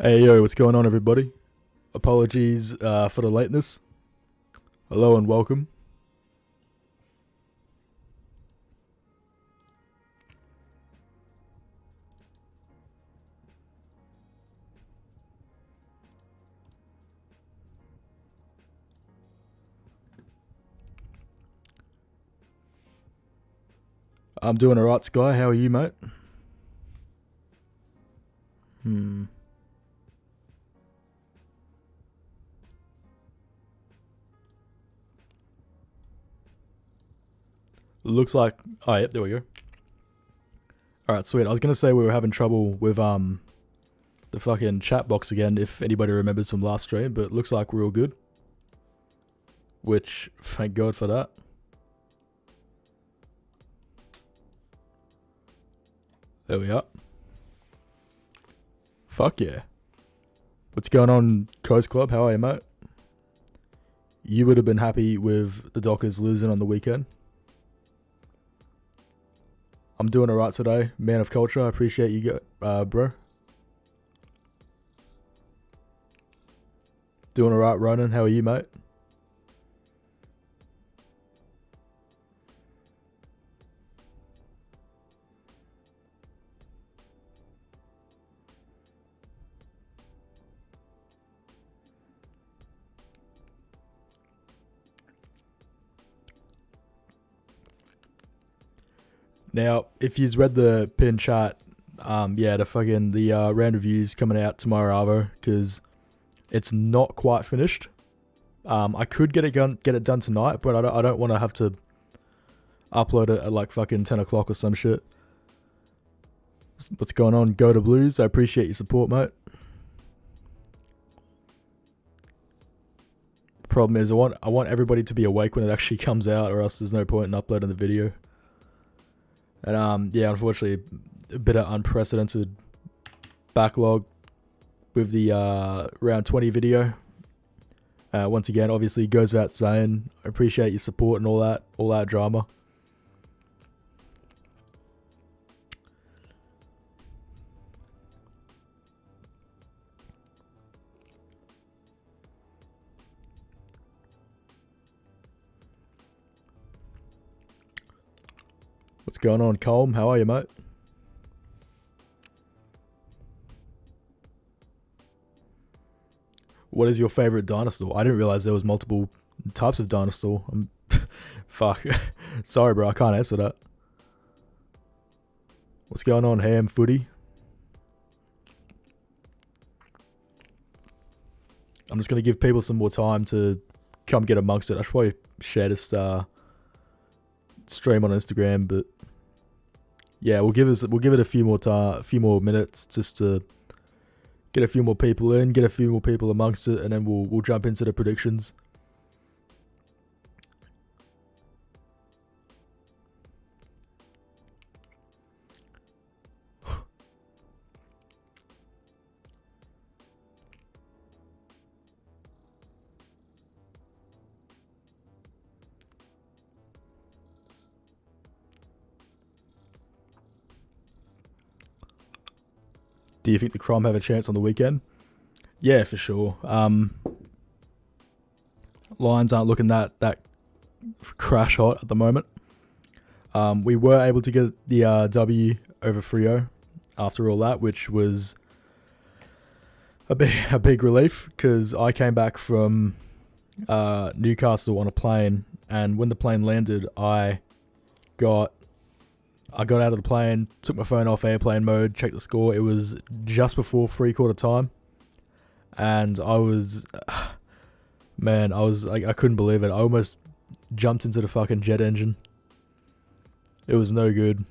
Hey yo, what's going on everybody? Apologies for the lateness. Hello and welcome. I'm doing alright, Sky. How are you, mate? Looks like... Oh, yep, there we go. Alright, sweet. I was gonna say we were having trouble with the fucking chat box again, if anybody remembers from last stream, but looks like we're all good. Which, thank God for that. There we are. Fuck yeah. What's going on, Coast Club? How are you, mate? You would have been happy with the Dockers losing on the weekend. I'm doing alright today. Man of culture, I appreciate you, bro. Doing alright, Ronan. How are you, mate? Now, if you've read the pin chat, yeah, the round review's coming out tomorrow, Arvo, because it's not quite finished. I could get it done tonight, but I don't want to have to upload it at like fucking 10 o'clock or some shit. What's going on? Go to Blues. I appreciate your support, mate. Problem is, I want everybody to be awake when it actually comes out, or else there's no point in uploading the video. And yeah, unfortunately, a bit of unprecedented backlog with the round 20 video. Once again, obviously goes without saying, I appreciate your support and all that drama. What's going on, Colm? How are you, mate? What is your favorite dinosaur? I didn't realize there was multiple types of dinosaur. Fuck. Sorry, bro. I can't answer that. What's going on, Ham Footy? I'm just gonna give people some more time to come get amongst it. I should probably share this stream on Instagram, but yeah, we'll give it a few more minutes just to get a few more people in, get a few more people amongst it, and then we'll jump into the predictions. Do you think the Crom have a chance on the weekend? Yeah, for sure. Lions aren't looking that crash hot at the moment. We were able to get the W over Freo after all that, which was a big relief, because I came back from Newcastle on a plane, and when the plane landed, I got out of the plane, took my phone off airplane mode, checked the score. It was just before 3/4 time, and I was, man, I couldn't believe it. I almost jumped into the fucking jet engine. It was no good.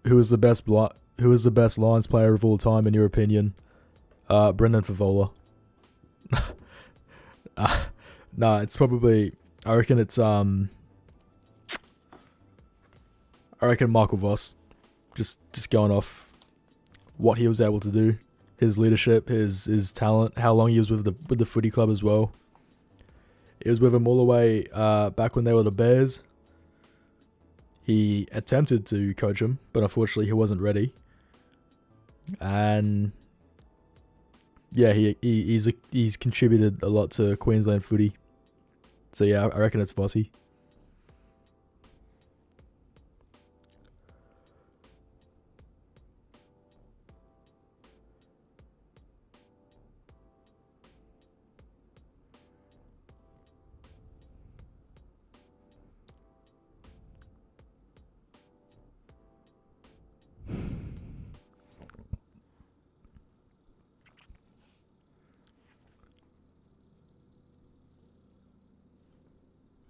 Who was the best Lions player of all time in your opinion? Brendan Favola. Nah, it's probably, I reckon Michael Voss, just going off what he was able to do, his leadership, his talent, how long he was with the footy club as well. He was with him all the way back when they were the Bears. He attempted to coach him, but unfortunately he wasn't ready. and yeah, he's contributed a lot to Queensland footy. So yeah, I reckon it's Vossi.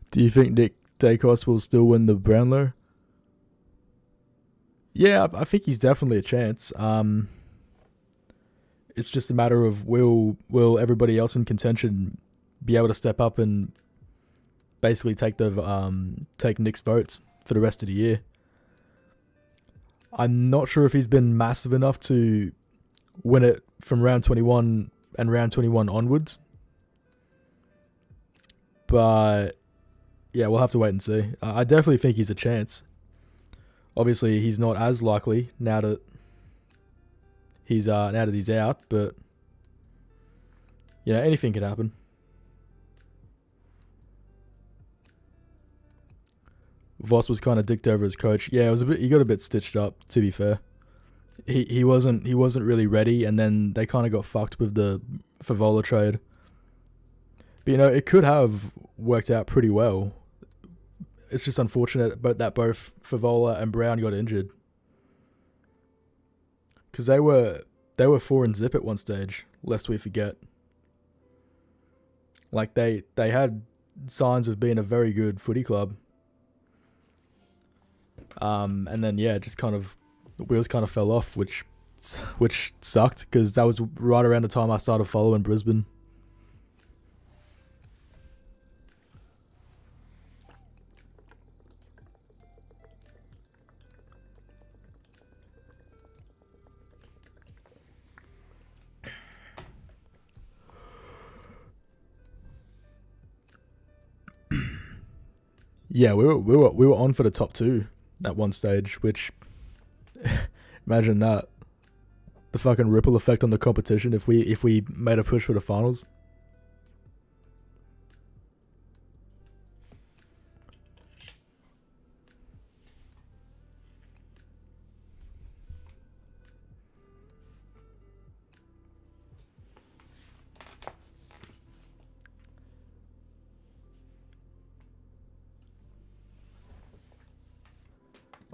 Do you think Nick Dacos will still win the Brownlow? Yeah, I think he's definitely a chance. It's just a matter of will everybody else in contention be able to step up and basically take Nick's votes for the rest of the year. I'm not sure if he's been massive enough to win it from round 21 and round 21 onwards. But yeah, we'll have to wait and see. I definitely think he's a chance. Obviously, he's not as likely now that he's out, but you know, anything could happen. Voss was kind of dicked over as coach. Yeah, it was he got a bit stitched up, to be fair. He wasn't really ready, and then they kind of got fucked with the Favola trade. But you know, it could have worked out pretty well. It's just unfortunate that both Favola and Brown got injured. Because they were 4-0 at one stage, lest we forget. Like they had signs of being a very good footy club. And then yeah, just kind of the wheels kind of fell off, which sucked because that was right around the time I started following Brisbane. Yeah, we were on for the top 2 at one stage, which imagine that. The fucking ripple effect on the competition if we made a push for the finals.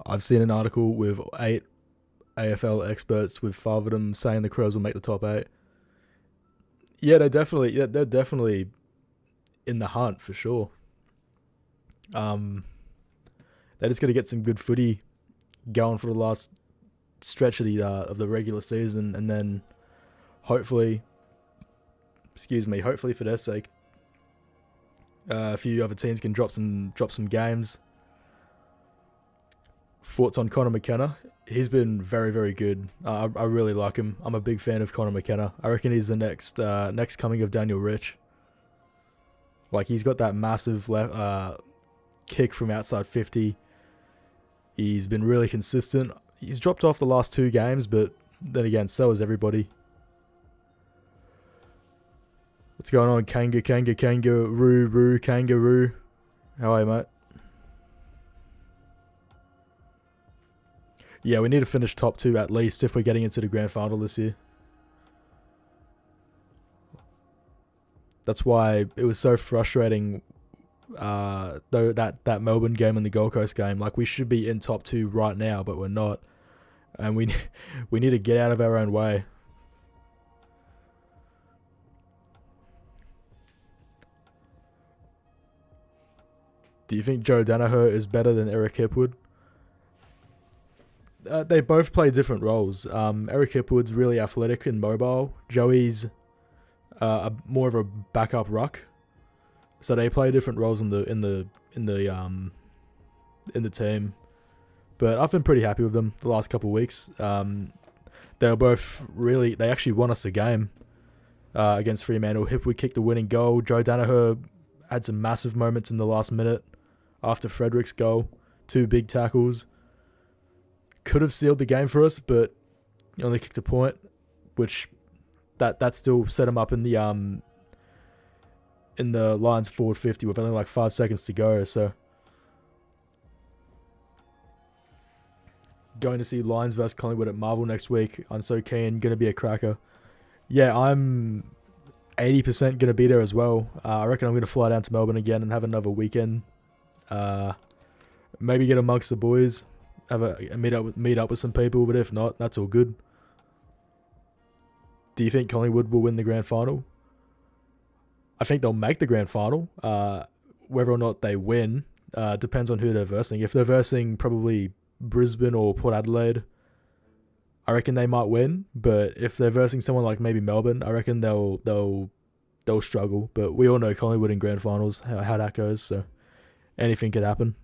I've seen an article with 8 AFL experts, with 5 of them saying the Crows will make the top 8. Yeah, they're definitely in the hunt for sure. They just got to get some good footy going for the last stretch of the regular season, and then hopefully for their sake, a few other teams can drop some games. Thoughts on Connor McKenna? He's been very, very good. I really like him. I'm a big fan of Connor McKenna. I reckon he's the next coming of Daniel Rich. Like, he's got that massive kick from outside 50. He's been really consistent. He's dropped off the last 2 games, but then again, so has everybody. What's going on? Kangaroo. How are you, mate? Yeah, we need to finish top 2 at least if we're getting into the grand final this year. That's why it was so frustrating, though, that Melbourne game and the Gold Coast game. Like, we should be in top 2 right now, but we're not. And we need to get out of our own way. Do you think Joe Danaher is better than Eric Hipwood? They both play different roles. Eric Hipwood's really athletic and mobile. Joey's more of a backup ruck. So they play different roles in the team. But I've been pretty happy with them the last couple of weeks. They actually won us a game against Fremantle. Hipwood kicked the winning goal. Joe Danaher had some massive moments in the last minute after Frederick's goal. 2 big tackles. Could have sealed the game for us, but only kicked a point, which that still set him up in the Lions forward 50 with only like 5 seconds to go. So going to see Lions versus Collingwood at Marvel next week. I'm so keen. Gonna be a cracker. Yeah, I'm 80% gonna be there as well. I reckon I'm gonna fly down to Melbourne again and have another weekend. Maybe get amongst the boys, have a meet up with some people. But if not, that's all good. Do you think Collingwood will win the grand final? I think they'll make the grand final. Whether or not they win depends on who they're versing. If they're versing probably Brisbane or Port Adelaide, I reckon they might win. But if they're versing someone like maybe Melbourne, I reckon they'll struggle. But we all know Collingwood in grand finals, how that goes. So anything could happen.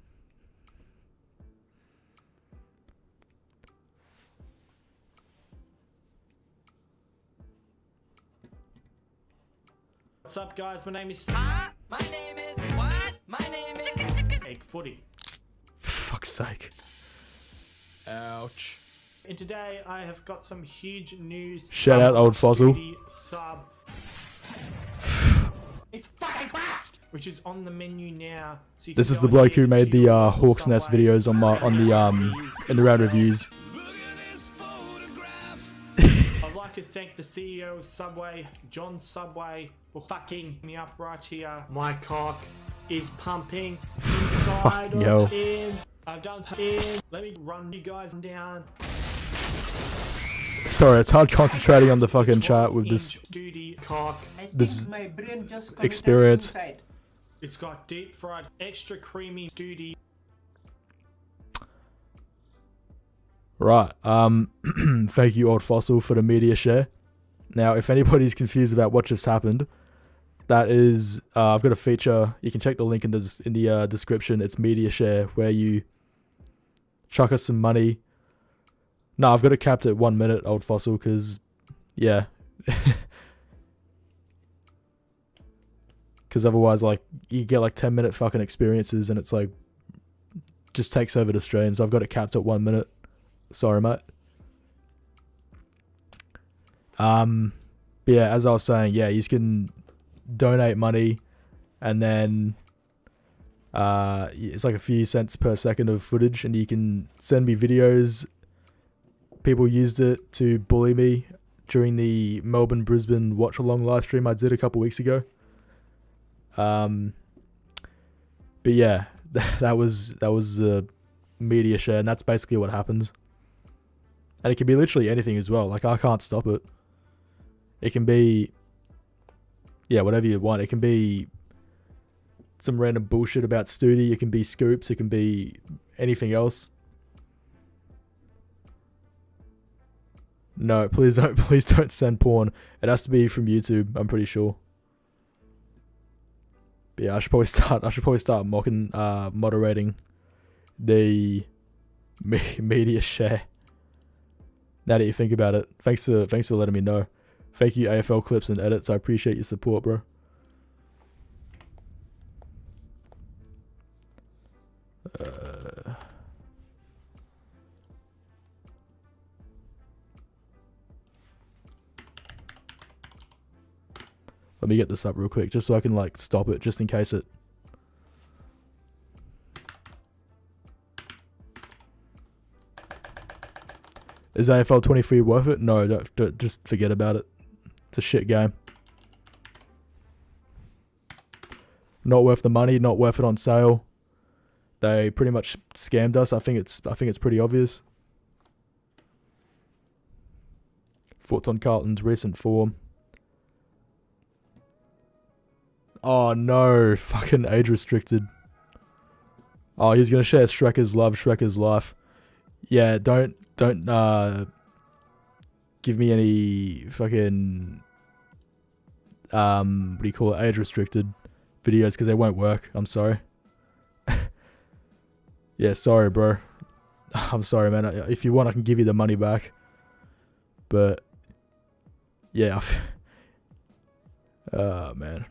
What's up, guys? My name is My name is what? My name is EggFooty. Fuck's sake. Ouch. And today I have got some huge news. Shout out Old Fossil. Stoody sub. It's fucking crashed! Which is on the menu now. So This is the bloke who made the Hawk's Nest videos on in the round reviews. I'd like to thank the CEO of Subway, John Subway, for fucking me up right here. My cock is pumping inside Fucking of hell. him. I've done in. Let me run you guys down. Sorry, it's hard concentrating on the fucking chat with this Stoody cock. this experience. It's got deep fried, extra creamy Stoody. Right. Thank you, Old Fossil, for the media share. Now, if anybody's confused about what just happened, that is, I've got a feature. You can check the link in the description. It's media share, where you chuck us some money. No, I've got it capped at 1 minute, Old Fossil, because, yeah. Because otherwise, like, you get like 10-minute fucking experiences, and it's like, just takes over the streams. I've got it capped at 1 minute. Sorry, mate. But yeah, as I was saying, yeah, you can donate money, and then it's like a few cents per second of footage, and you can send me videos. People used it to bully me during the Melbourne-Brisbane watch-along live stream I did a couple weeks ago. But yeah, that was the media share, and that's basically what happens. And it can be literally anything as well. Like, I can't stop it. It can be, yeah, whatever you want. It can be some random bullshit about Stoody. It can be scoops. It can be anything else. No, please don't send porn. It has to be from YouTube, I'm pretty sure. But yeah, I should probably start moderating the media share. Now that you think about it, thanks for letting me know. Thank you, AFL Clips and Edits. I appreciate your support, bro. Let me get this up real quick, just so I can like stop it, just in case it. Is AFL 23 worth it? No, don't, just forget about it. It's a shit game. Not worth the money, not worth it on sale. They pretty much scammed us. I think it's pretty obvious. Thoughts on Carlton's recent form? Oh no, fucking age restricted. Oh, he's gonna share Shrekker's love, Shrekker's life. Yeah, don't give me any fucking what do you call it, age restricted videos, because they won't work. I'm sorry. Yeah, sorry, bro. I'm sorry, man. If you want, I can give you the money back. But yeah, oh man.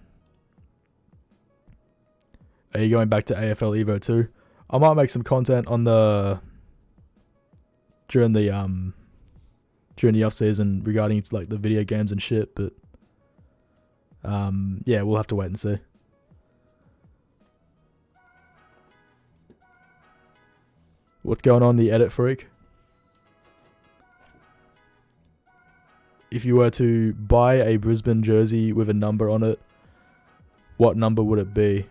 Are you going back to AFL Evo 2? I might make some content on the during during the off season regarding like the video games and shit. But yeah, we'll have to wait and see. What's going on, the edit freak? If you were to buy a Brisbane jersey with a number on it, what number would it be?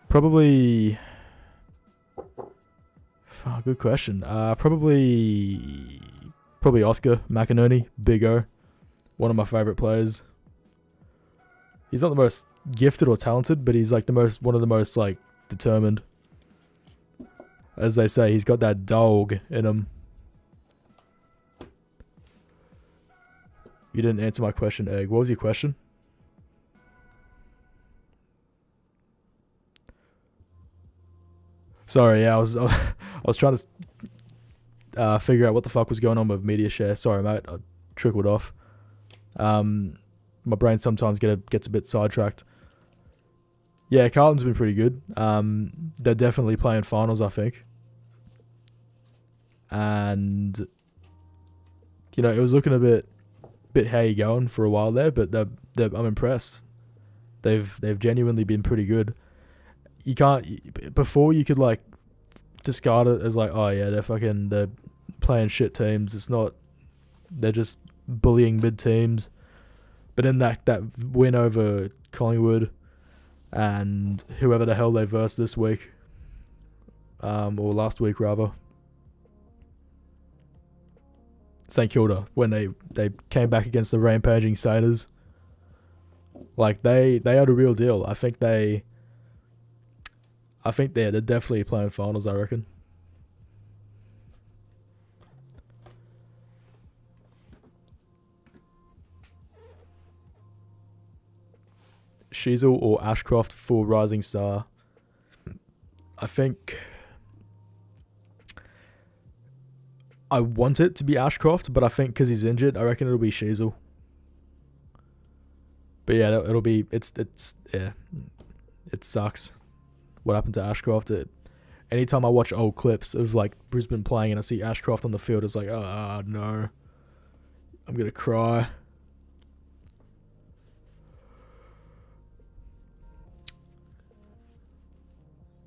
Probably. Oh, good question. Probably Oscar McInerney, Big O, one of my favorite players. He's not the most gifted or talented, but he's like one of the most like determined. As they say, he's got that dog in him. You didn't answer my question, Egg. What was your question? Sorry, yeah, I was trying to figure out what the fuck was going on with media share. Sorry, mate, I trickled off. My brain sometimes gets a bit sidetracked. Yeah, Carlton's been pretty good. They're definitely playing finals, I think. And you know, it was looking a bit how you going for a while there, but I'm impressed. They've genuinely been pretty good. You can't, before you could like discard it as like, oh yeah, they're playing shit teams. It's not, they're just bullying mid teams. But in that win over Collingwood and whoever the hell they versed this week, or last week rather, St Kilda, when they came back against the rampaging Satyrs, like they are the real deal. I think they're definitely playing finals, I reckon. Sheasel or Ashcroft for Rising Star? I think I want it to be Ashcroft, but I think because he's injured, I reckon it'll be Sheasel. But yeah, it'll be, yeah, it sucks what happened to Ashcroft. Anytime I watch old clips of like Brisbane playing and I see Ashcroft on the field, it's like, oh no, I'm gonna cry.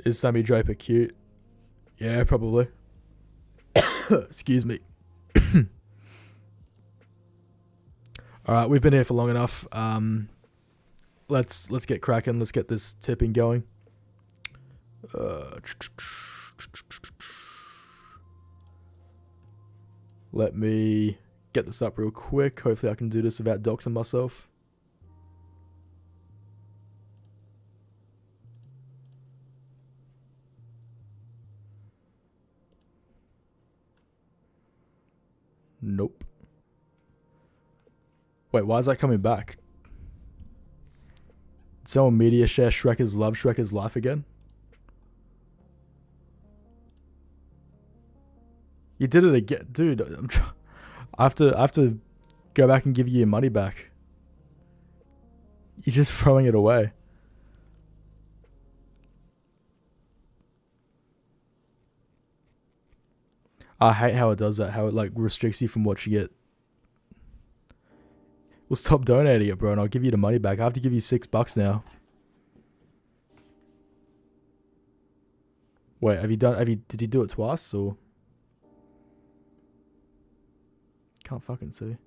Is Sammy Draper cute? Yeah, probably. Excuse me. All right, we've been here for long enough. Let's get cracking. Let's get this tipping going. Let me get this up real quick. Hopefully I can do this without doxing myself. Nope. Wait, why is that coming back? Did someone media share Shrek is Love, Shrek is Life again? You did it again. Dude, I have to go back and give you your money back. You're just throwing it away. I hate how it does that, how it like restricts you from what you get. Well, stop donating it, bro, and I'll give you the money back. I have to give you $6 now. Wait, did you do it twice, or? Can't fucking see.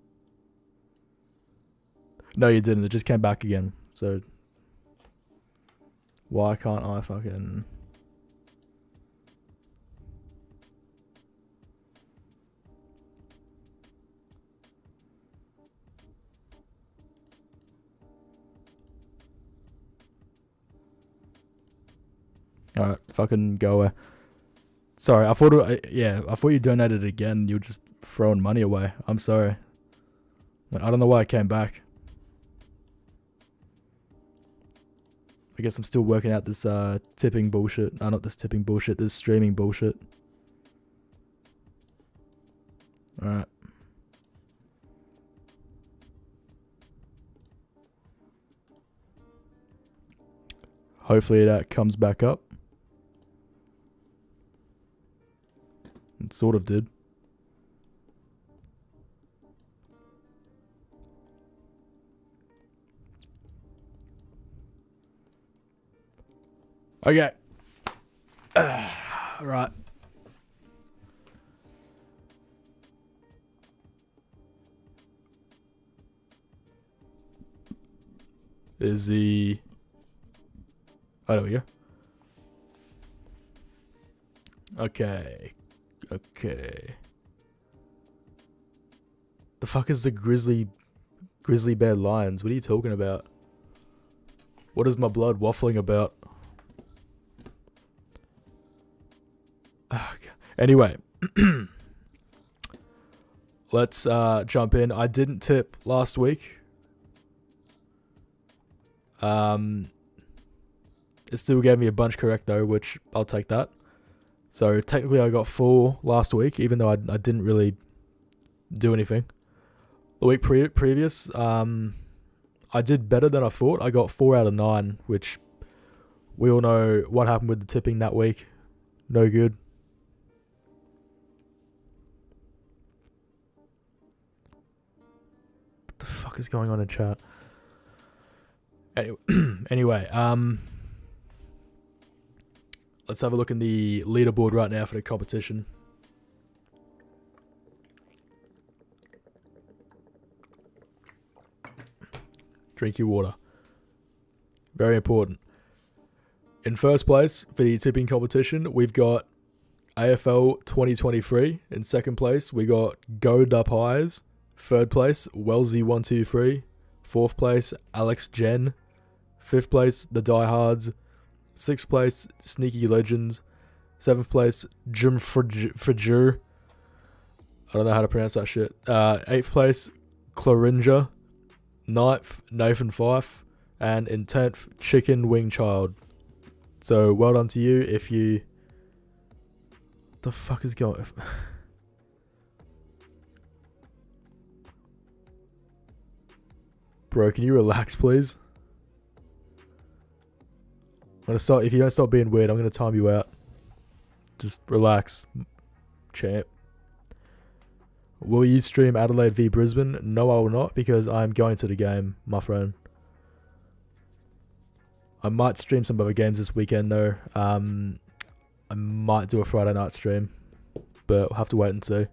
No, you didn't. It just came back again. So, why can't I fucking... Alright, fucking go away. Sorry, I thought you donated it again. You were just throwing money away. I'm sorry. I don't know why it came back. I guess I'm still working out this tipping bullshit. Not this tipping bullshit, this streaming bullshit. Alright. Hopefully that comes back up. It sort of did. Okay. Right. Is the... Oh, there we go. Okay. Okay. The fuck is the grizzly bear lions? What are you talking about? What is my blood waffling about? Okay. Anyway. Let's jump in. I didn't tip last week. It still gave me a bunch correct though, which I'll take that. So technically I got 4 last week, even though I didn't really do anything. The week previous, I did better than I thought. I got 4 out of 9, which we all know what happened with the tipping that week. No good. What the fuck is going on in chat? Anyway, let's have a look in the leaderboard right now for the competition. Drink your water. Very important. In first place for the tipping competition, we've got AFL 2023. In second place, we got Go Up Highs. Third place, Wellesley123. Fourth place, Alex Jen. Fifth place, The Diehards. Sixth place, Sneaky Legends. Seventh place, Jim Frijur. I don't know how to pronounce that shit. Eighth place, Clarinja. Ninth, Nathan Fife. And in 10th, Chicken Wing Child. So, well done to you if you... What the fuck is going... Bro, can you relax, please? I'm gonna start. If you don't stop being weird, I'm gonna time you out. Just relax, champ. Will you stream Adelaide v Brisbane? No, I will not, because I'm going to the game, my friend. I might stream some other games this weekend, though. I might do a Friday night stream, but we'll have to wait and see.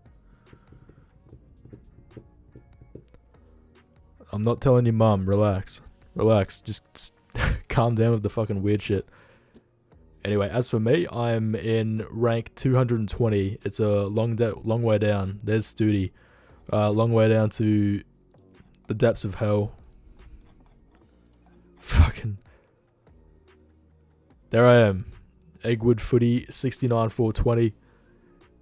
I'm not telling your mum. Relax. Relax. Just calm down with the fucking weird shit. Anyway, as for me, I'm in rank 220. It's a long way down. There's Stoody. Long way down to the depths of hell. Fucking... There I am. EggFooty 69420.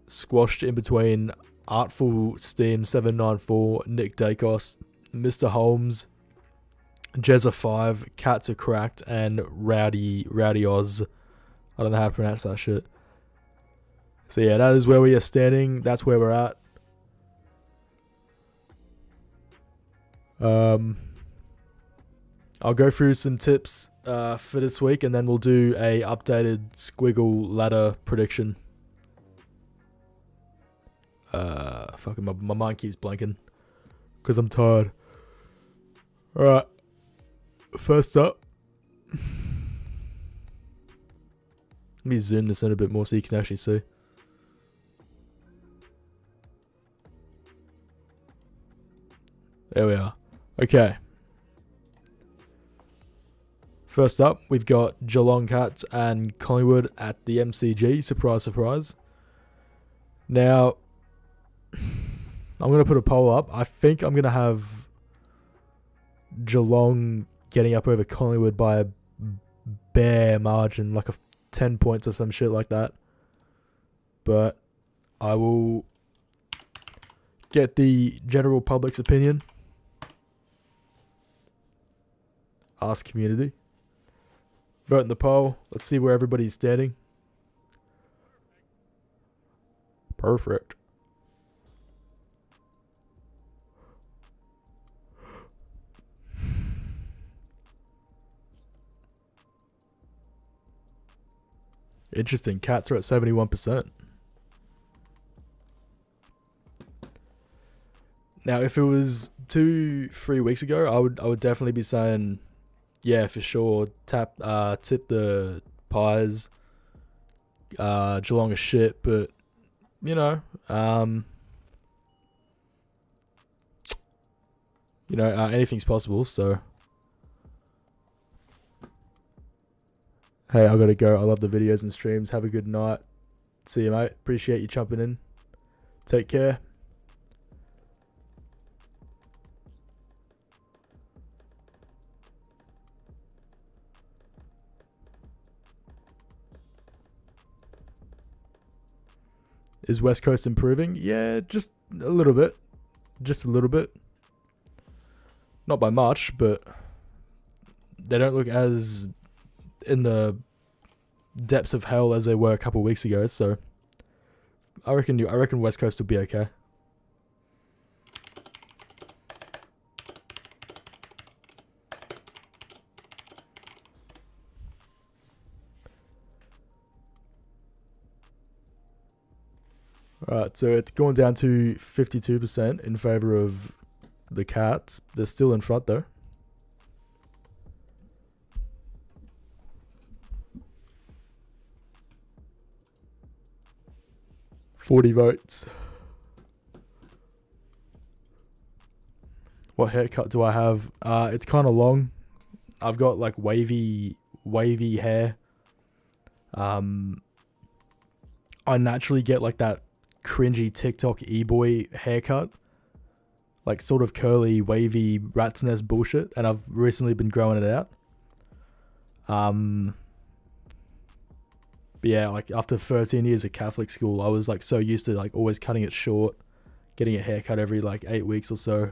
Squashed in between Artful Steam 794, Nick Dacos, Mr. Holmes, Jezza 5, Cats Are Cracked, and Rowdy Oz. I don't know how to pronounce that shit. So yeah, that is where we are standing. That's where we're at. I'll go through some tips for this week, and then we'll do a updated squiggle ladder prediction. Fucking my mind keeps blanking because I'm tired. Alright. First up. Let me zoom this in a bit more so you can actually see. There we are. Okay. First up, we've got Geelong Cats and Collingwood at the MCG. Surprise, surprise. Now, I'm going to put a poll up. I think I'm going to have Geelong getting up over Collingwood by a bare margin, like 10 points or some shit like that. But I will get the general public's opinion. Ask community. Vote in the poll. Let's see where everybody's standing. Perfect. Interesting. Cats are at 71%. Now, if it was 2-3 weeks ago, I would definitely be saying, yeah, for sure, tip the Pies. Geelong is shit, but you know, anything's possible. So, hey, I gotta go. I love the videos and streams. Have a good night. See you, mate. Appreciate you jumping in. Take care. Is West Coast improving? Yeah, just a little bit. Just a little bit. Not by much, but they don't look as in the depths of hell as they were a couple of weeks ago, so I reckon West Coast will be okay. Alright, so it's gone down to 52% in favour of the Cats. They're still in front though. $40 votes. What haircut do I have? It's kind of long. I've got like wavy hair. I naturally get like that cringy TikTok e-boy haircut, like sort of curly, wavy rat's nest bullshit, and I've recently been growing it out. But yeah, like after 13 years of Catholic school, I was like so used to like always cutting it short, getting a haircut every like 8 weeks or so,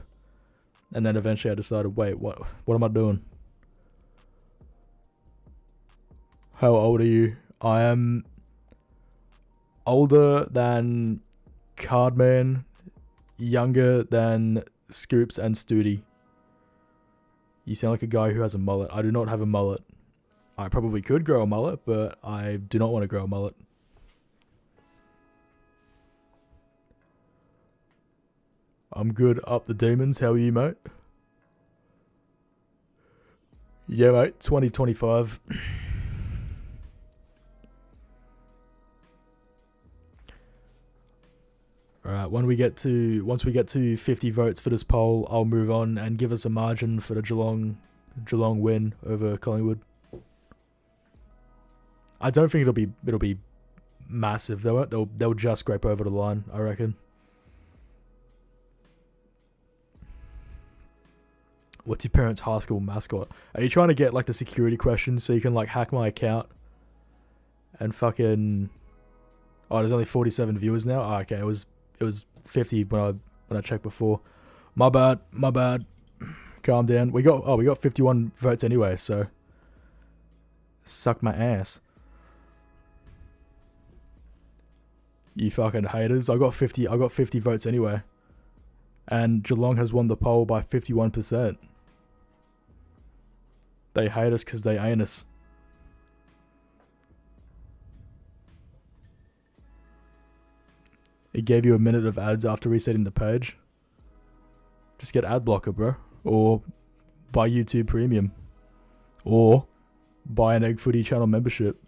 and then eventually I decided, wait, what am I doing? How old are you? I am older than Cardman, younger than Scoops and Stoody. You sound like a guy who has a mullet. I do not have a mullet. I probably could grow a mullet, but I do not want to grow a mullet. I'm good up the demons. How are you, mate? Yeah, mate. 2025. Alright, once we get to 50 votes for this poll, I'll move on and give us a margin for the Geelong win over Collingwood. I don't think it'll be massive. They'll just scrape over the line, I reckon. What's your parents' high school mascot? Are you trying to get like the security questions so you can like hack my account and fucking? Oh, there's only 47 viewers now. Oh, okay, it was 50 when I checked before. My bad. Calm down. We got 51 votes anyway, so suck my ass. You fucking haters. I got 50 votes anyway. And Geelong has won the poll by 51%. They hate us because they ain't us. It gave you a minute of ads after resetting the page. Just get ad blocker, bro. Or buy YouTube Premium. Or buy an EggFooty channel membership.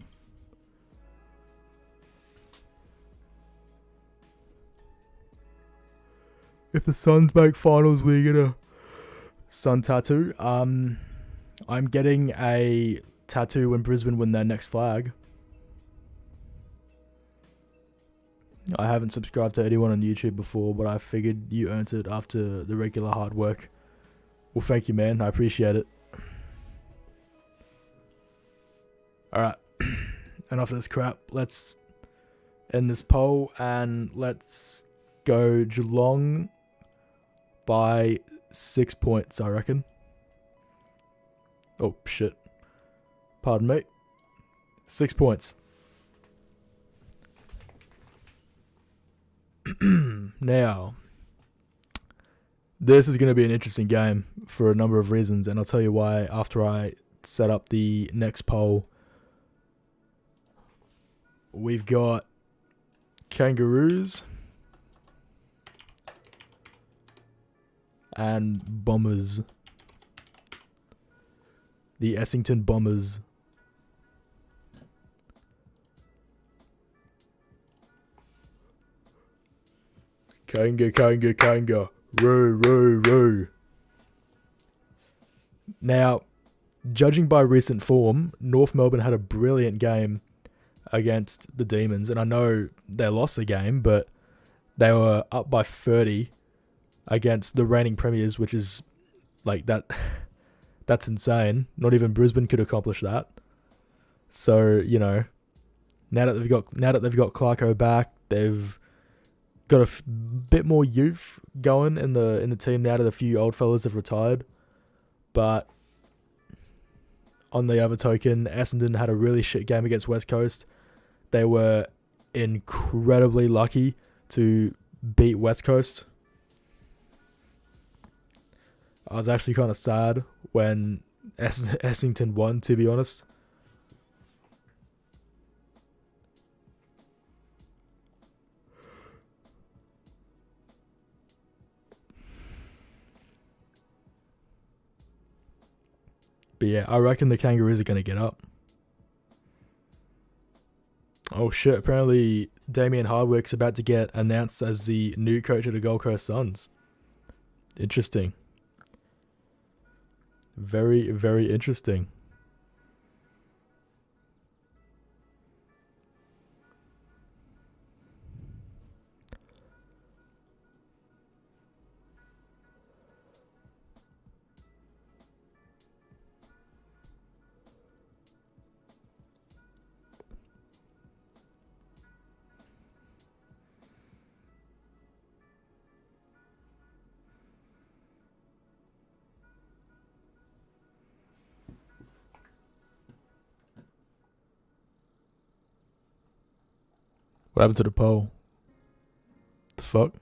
If the Suns make finals, we get a sun tattoo. I'm getting a tattoo when Brisbane win their next flag. I haven't subscribed to anyone on YouTube before, but I figured you earned it after the regular hard work. Well, thank you, man. I appreciate it. Alright. Enough of this crap. Let's end this poll and let's go Geelong by 6 points, I reckon. Oh, shit. Pardon me. 6 points. Now, this is going to be an interesting game for a number of reasons, and I'll tell you why after I set up the next poll. We've got Kangaroos and Bombers. The Essington Bombers. Kanga. Row. Now, judging by recent form, North Melbourne had a brilliant game against the Demons. And I know they lost the game, but they were up by 30 against the reigning premiers, which is like that. That's insane. Not even Brisbane could accomplish that. So, you know, now that they've got Clarko back, they've got a bit more youth going in the team now that a few old fellas have retired. But on the other token, Essendon had a really shit game against West Coast. They were incredibly lucky to beat West Coast. I was actually kind of sad when Essington won, to be honest. But yeah, I reckon the Kangaroos are going to get up. Oh shit, apparently Damien Hardwick's about to get announced as the new coach of the Gold Coast Suns. Interesting. Very, very interesting. What happened to the poll? The fuck?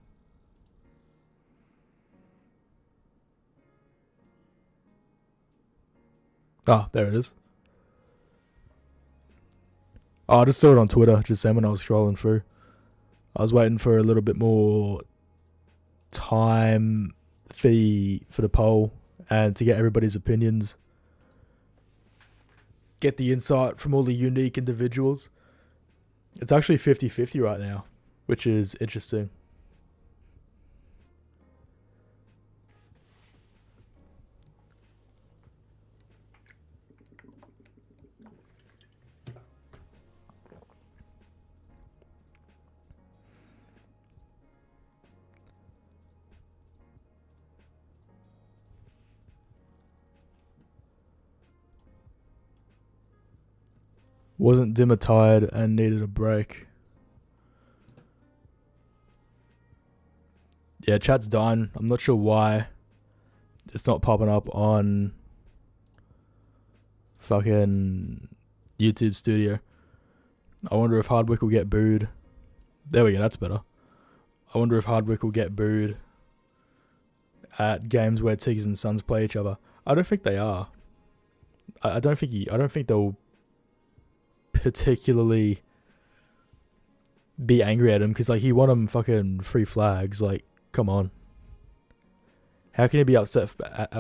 Oh, there it is. Oh, I just saw it on Twitter just then when I was scrolling through. I was waiting for a little bit more time for the poll and to get everybody's opinions. Get the insight from all the unique individuals. It's actually 50-50 right now, which is interesting. Wasn't Dimmer tired and needed a break? Yeah, chat's dying. I'm not sure why it's not popping up on fucking YouTube Studio. I wonder if Hardwick will get booed. There we go, that's better. I wonder if Hardwick will get booed at games where Tiggs and Suns play each other. I don't think they are. I don't think they'll particularly be angry at him because like he won him fucking 3 flags. Like, come on, how can you be upset at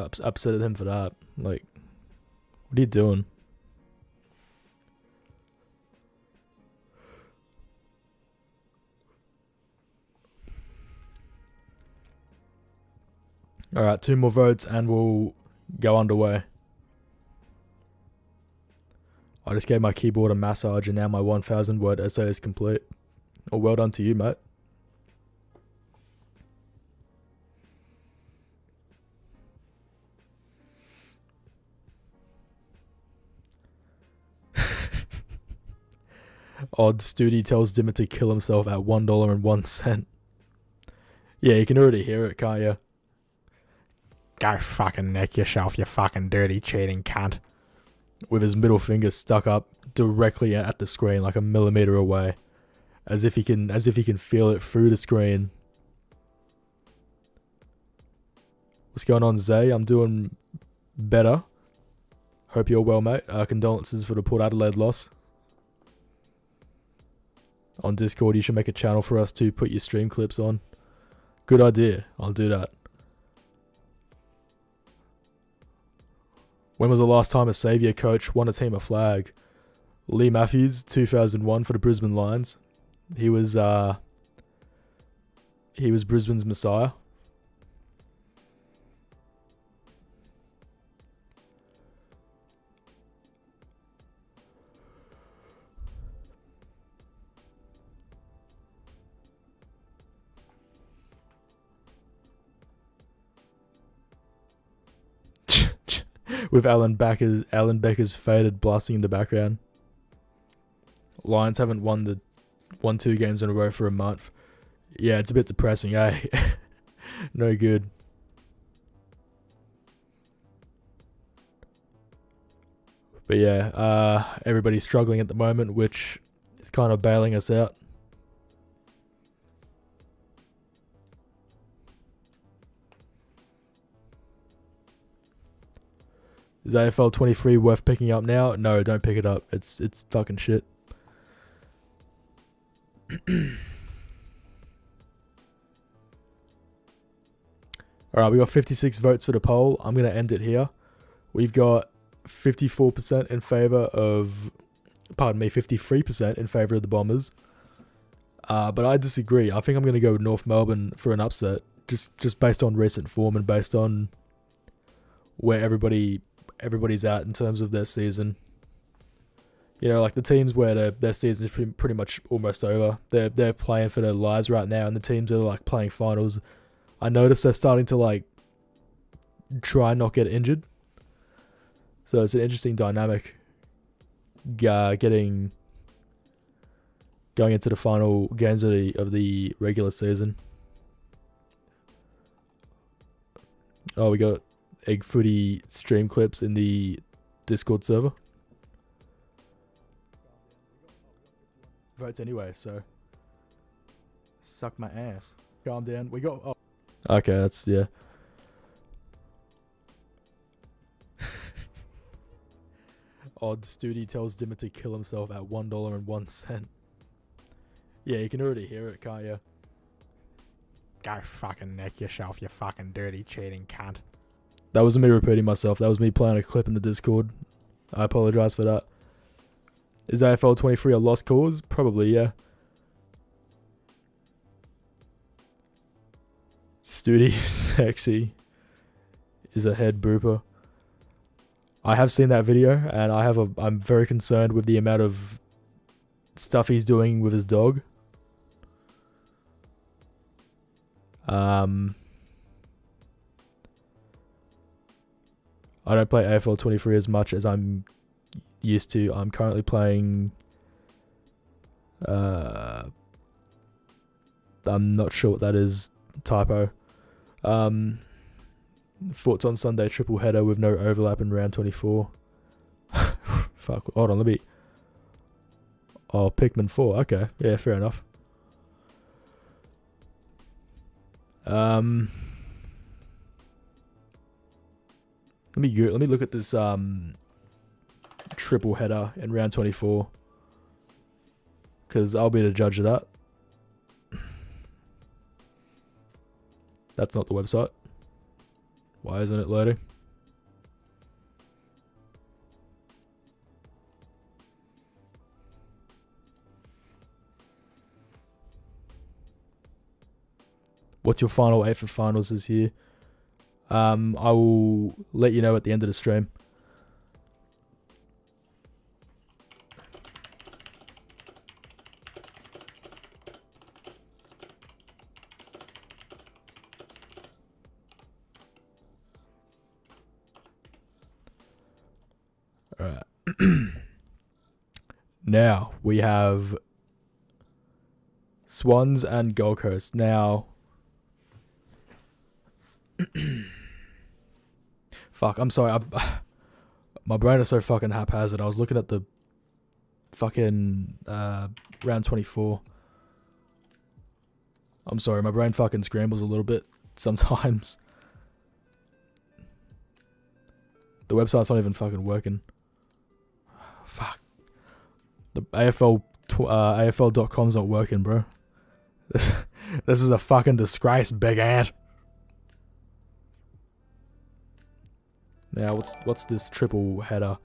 him for that? Like, what are you doing? All right, 2 more votes and we'll go underway. I just gave my keyboard a massage and now my 1,000 word essay is complete. Oh, well done to you, mate. Odd Stoody tells Dimmer to kill himself at $1.01. Yeah, you can already hear it, can't you? Go fucking neck yourself, you fucking dirty cheating cunt. With his middle finger stuck up directly at the screen, like a millimeter away, as if he can feel it through the screen. What's going on, Zay? I'm doing better. Hope you're well, mate. Condolences for the Port Adelaide loss. On Discord, you should make a channel for us to put your stream clips on. Good idea. I'll do that. When was the last time a saviour coach won a team a flag? Lee Matthews, 2001 for the Brisbane Lions. He was Brisbane's messiah. With Alan Becker's faded blasting in the background. Lions haven't won 2 games in a row for a month. Yeah, it's a bit depressing, eh? No good. But yeah, everybody's struggling at the moment, which is kind of bailing us out. Is AFL 23 worth picking up now? No, don't pick it up. It's fucking shit. Alright, we got 56 votes for the poll. I'm going to end it here. We've got 54% in favour of... Pardon me, 53% in favour of the Bombers. But I disagree. I think I'm going to go with North Melbourne for an upset. Just based on recent form and based on where everybody's at in terms of their season. You know, like the teams where their season is pretty much almost over. They're playing for their lives right now, and the teams that are like playing finals, I noticed they're starting to like try and not get injured. So it's an interesting dynamic. Going into the final games of the regular season. Oh, we got EggFooty stream clips in the Discord server. Votes anyway, so suck my ass. Calm down. We got... Oh. Okay, that's... yeah. Odd Stoody tells Dimmer to kill himself at $1.01. Yeah, you can already hear it, can't you? Go fucking neck yourself, you fucking dirty cheating cunt. That wasn't me repeating myself. That was me playing a clip in the Discord. I apologize for that. Is AFL 23 a lost cause? Probably, yeah. Stoody sexy is a head booper. I have seen that video, and I'm very concerned with the amount of stuff he's doing with his dog. I don't play AFL 23 as much as I'm used to. I'm currently playing... I'm not sure what that is. Typo. Thoughts on Sunday triple header with no overlap in round 24. Fuck, hold on, let me... Oh, Pikmin 4. Okay, yeah, fair enough. Let me look at this triple header in round 24, because I'll be the judge of that. That's not the website. Why isn't it loading? What's your final 8 for finals this year? I will let you know at the end of the stream. Alright. Now we have Swans and Gold Coast. Now... Fuck, I'm sorry. My brain is so fucking haphazard. I was looking at the fucking round 24. I'm sorry, my brain fucking scrambles a little bit sometimes. The website's not even fucking working. Fuck. The AFL.com's not working, bro. This is a fucking disgrace, big ant. Now, what's this triple header?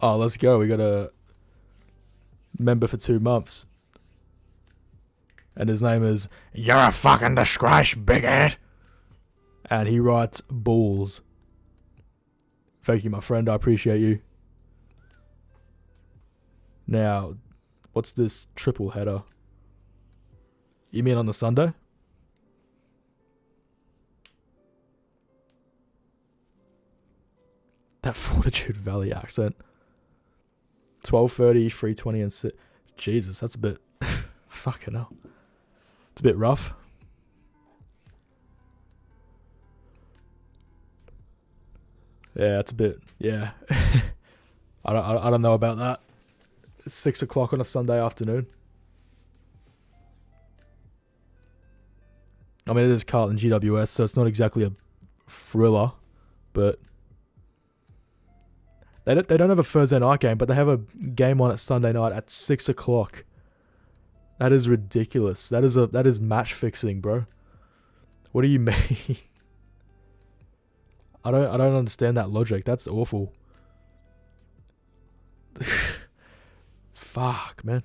Oh, let's go. We got a member for 2 months. And his name is You're a fucking disgrace, big head. And he writes balls. Thank you, my friend. I appreciate you. Now, what's this triple header? You mean on the Sunday? That Fortitude Valley accent. 12:30, 3:20 and 6. Jesus, that's a bit... fucking hell. It's a bit rough. Yeah, it's a bit... Yeah. I don't know about that. It's 6 o'clock on a Sunday afternoon. I mean, it is Carlton GWS, so it's not exactly a thriller, but... They don't have a Thursday night game, but they have a game on at Sunday night at 6 o'clock. That is ridiculous. That is match fixing, bro. What do you mean? I don't understand that logic. That's awful. Fuck, man.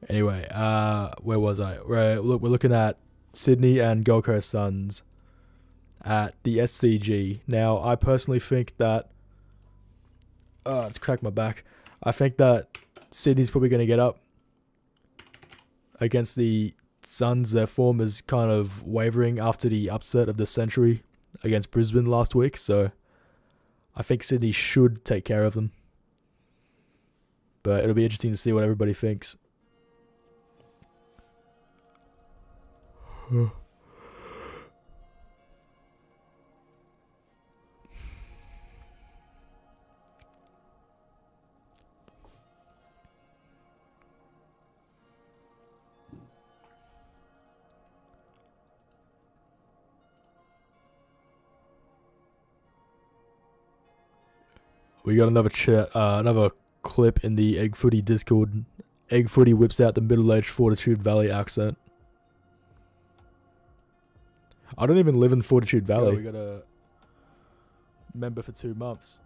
Anyway, where was I? We're looking at Sydney and Gold Coast Suns at the SCG. Now, I personally think that... it's cracked my back. I think that Sydney's probably going to get up against the Suns. Their form is kind of wavering after the upset of the century against Brisbane last week. So, I think Sydney should take care of them. But it'll be interesting to see what everybody thinks. We got another another clip in the EggFooty Discord. EggFooty whips out the middle-aged Fortitude Valley accent. I don't even live in Fortitude Valley. We got a member for 2 months.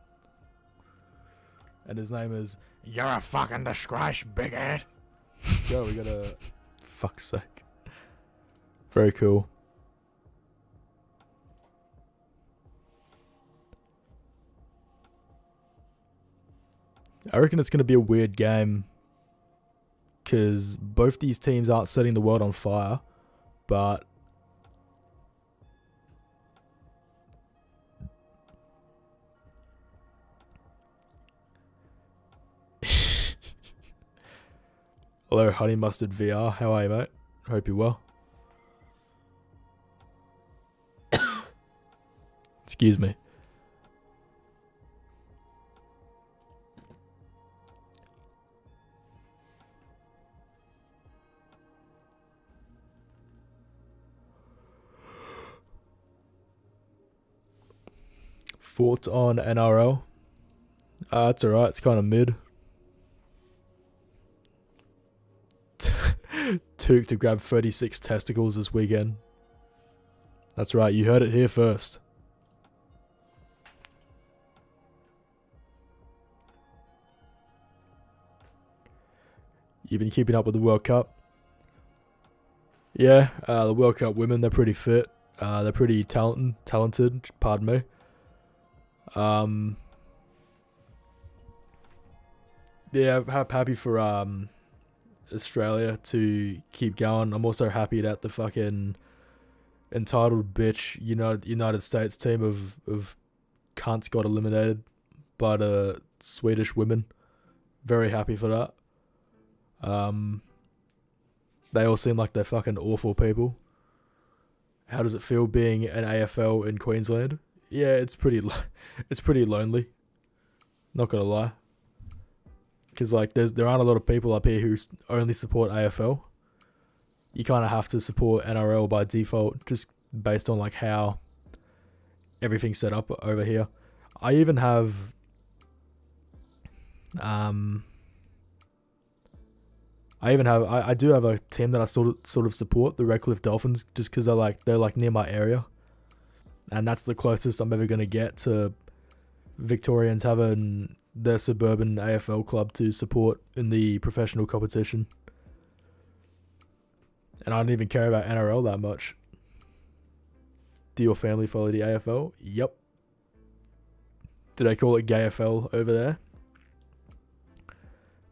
And his name is You're a fucking disgrace, big head. Let's go, we got a... Fuck's sake. Very cool. I reckon it's going to be a weird game. Because both these teams aren't setting the world on fire. But... Hello, Honey Mustard VR. How are you, mate? Hope you're well. Excuse me. Thoughts on NRL? It's alright. It's kind of mid. Took to grab 36 testicles this weekend. That's right, you heard it here first. You've been keeping up with the World Cup? Yeah, the World Cup women, they're pretty fit. They're pretty talented, pardon me. Yeah, I'm happy for Australia to keep going. I'm also happy that the fucking entitled bitch United States team of cunts got eliminated by the Swedish women. Very happy for that. They all seem like they're fucking awful people. How does it feel being an AFL in Queensland? Yeah, it's pretty lonely. Not gonna lie. Because like there aren't a lot of people up here who only support AFL. You kind of have to support NRL by default, just based on like how everything's set up over here. I even have I do have a team that I sort of support, the Redcliffe Dolphins, just because they're like near my area, and that's the closest I'm ever gonna get to Victorians having their suburban AFL club to support in the professional competition. And I don't even care about NRL that much. Do your family follow the AFL? Yep. Do they call it GayFL over there?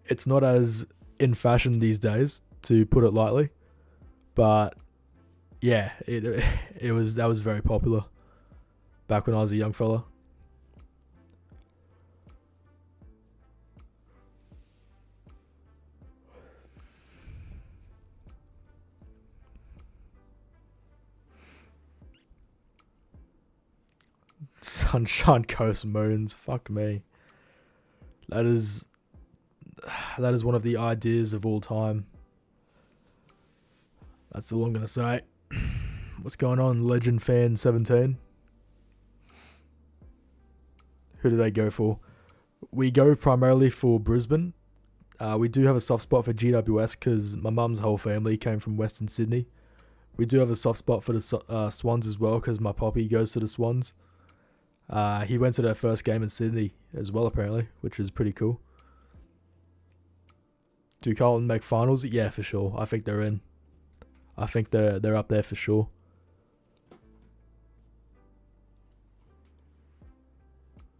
It's not as in fashion these days, to put it lightly, but yeah, that was very popular back when I was a young fella. Sunshine Coast Moons, fuck me. That is one of the ideas of all time. That's all I'm gonna say. What's going on, Legend Fan 17? Who do they go for? We go primarily for Brisbane. We do have a soft spot for GWS because my mum's whole family came from Western Sydney. We do have a soft spot for the Swans as well because my poppy goes to the Swans. He went to their first game in Sydney as well, apparently, which is pretty cool. Do Carlton make finals? Yeah, for sure. I think they're in. I think they're up there for sure.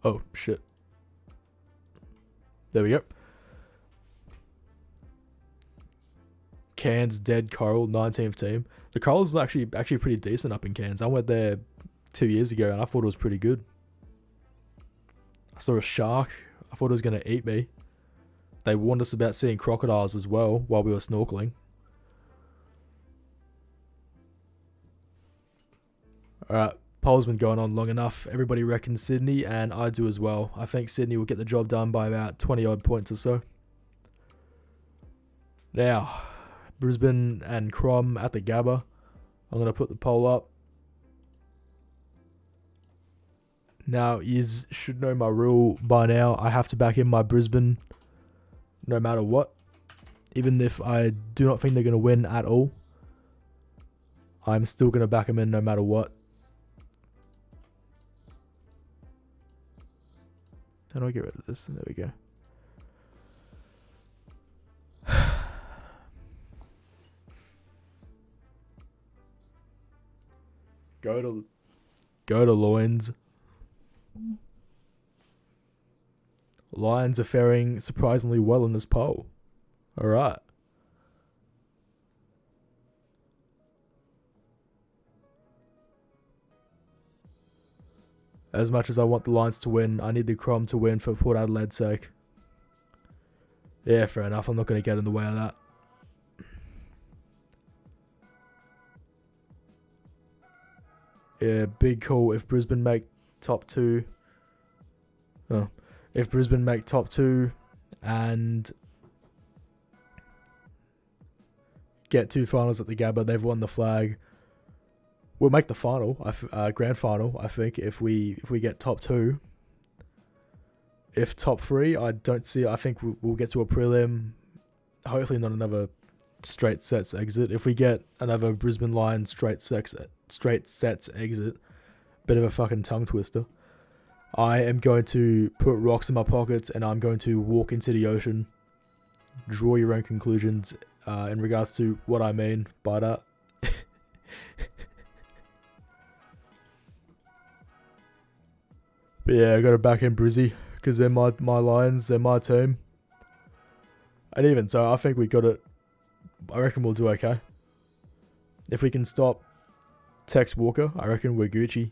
Oh, shit. There we go. Cairns dead Coral, 19th team. The Coral's actually pretty decent up in Cairns. I went there 2 years ago and I thought it was pretty good. I saw a shark. I thought it was going to eat me. They warned us about seeing crocodiles as well while we were snorkeling. Alright, poll's been going on long enough. Everybody reckons Sydney, and I do as well. I think Sydney will get the job done by about 20 odd points or so. Now, Brisbane and Crom at the Gabba. I'm going to put the poll up. Now, you should know my rule by now. I have to back in my Brisbane no matter what. Even if I do not think they're going to win at all, I'm still going to back them in no matter what. How do I get rid of this? There we go. Go to Loins. Lions are faring surprisingly well in this poll. Alright. As much as I want the Lions to win, I need the Crom to win for Port Adelaide's sake. Yeah, fair enough. I'm not going to get in the way of that. Yeah, big call if Brisbane make top two. Oh. If Brisbane make top two and get two finals at the Gabba, they've won the flag. We'll make the final, grand final, I think, if we get top two. If top three, I don't see. I think we'll get to a prelim. Hopefully not another straight sets exit. If we get another Brisbane Lions straight sets exit, bit of a fucking tongue twister. I am going to put rocks in my pockets and I'm going to walk into the ocean. Draw your own conclusions in regards to what I mean by that. But yeah, I got to back in Brizzy because they're my Lions, they're my team. And even so, I think we got it. I reckon we'll do okay. If we can stop Tex Walker, I reckon we're Gucci.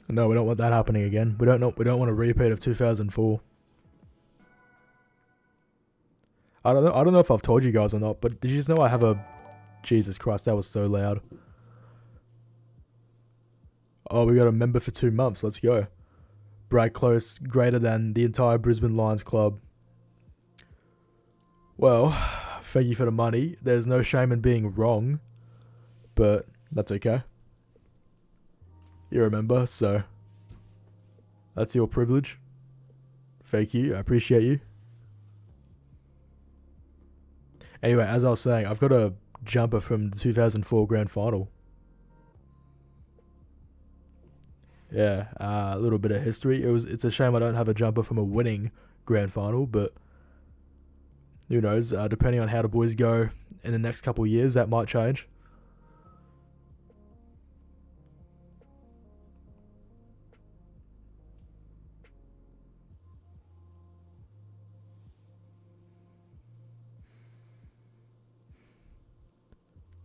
No, we don't want that happening again. We don't want a repeat of 2004. I don't know if I've told you guys or not, but did you just know I have a... Jesus Christ, that was so loud. Oh, we got a member for 2 months. Let's go. Brad Close, greater than the entire Brisbane Lions club. Well, thank you for the money. There's no shame in being wrong, but that's okay. You're a member, so that's your privilege. Thank you. I appreciate you. Anyway, as I was saying, I've got a jumper from the 2004 Grand Final. Yeah, a little bit of history. It's a shame I don't have a jumper from a winning Grand Final, but who knows? Depending on how the boys go in the next couple of years, that might change.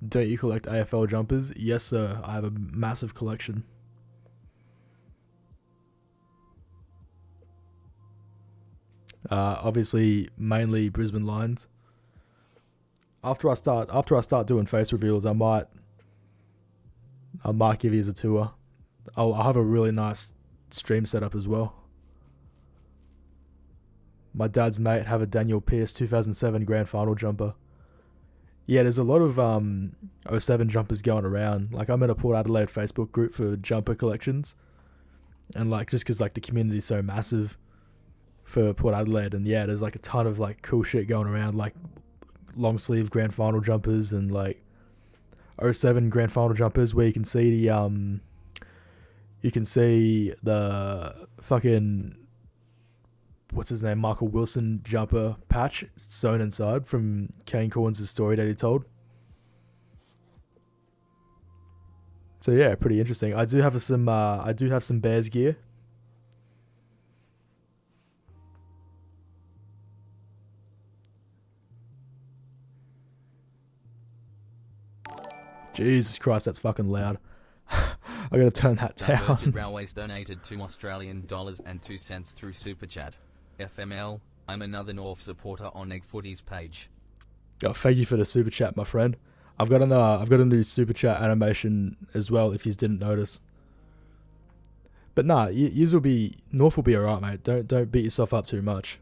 Don't you collect AFL jumpers? Yes, sir. I have a massive collection. Obviously, mainly Brisbane Lions. After I start doing face reveals, I might give you a tour. I'll have a really nice stream setup as well. My dad's mate have a Daniel Pearce 2007 Grand Final jumper. Yeah, there's a lot of 07 jumpers going around. Like, I'm in a Port Adelaide Facebook group for jumper collections, and like just because like the community's so massive for Port Adelaide, and yeah, there's like a ton of like cool shit going around, like long sleeve Grand Final jumpers and like 07 Grand Final jumpers where you can see the fucking what's his name, Michael Wilson jumper patch sewn inside from Kane Corns' story that he told. So yeah, pretty interesting. I do have some Bears gear. Jesus Christ, that's fucking loud. I gotta turn that down. Virgin Railways donated $2.02 through Super Chat. FML, I'm another North supporter on EggFooty's page. Oh, thank you for the super chat, my friend. I've got a new super chat animation as well, if you didn't notice. But nah, North will be alright, mate. Don't beat yourself up too much.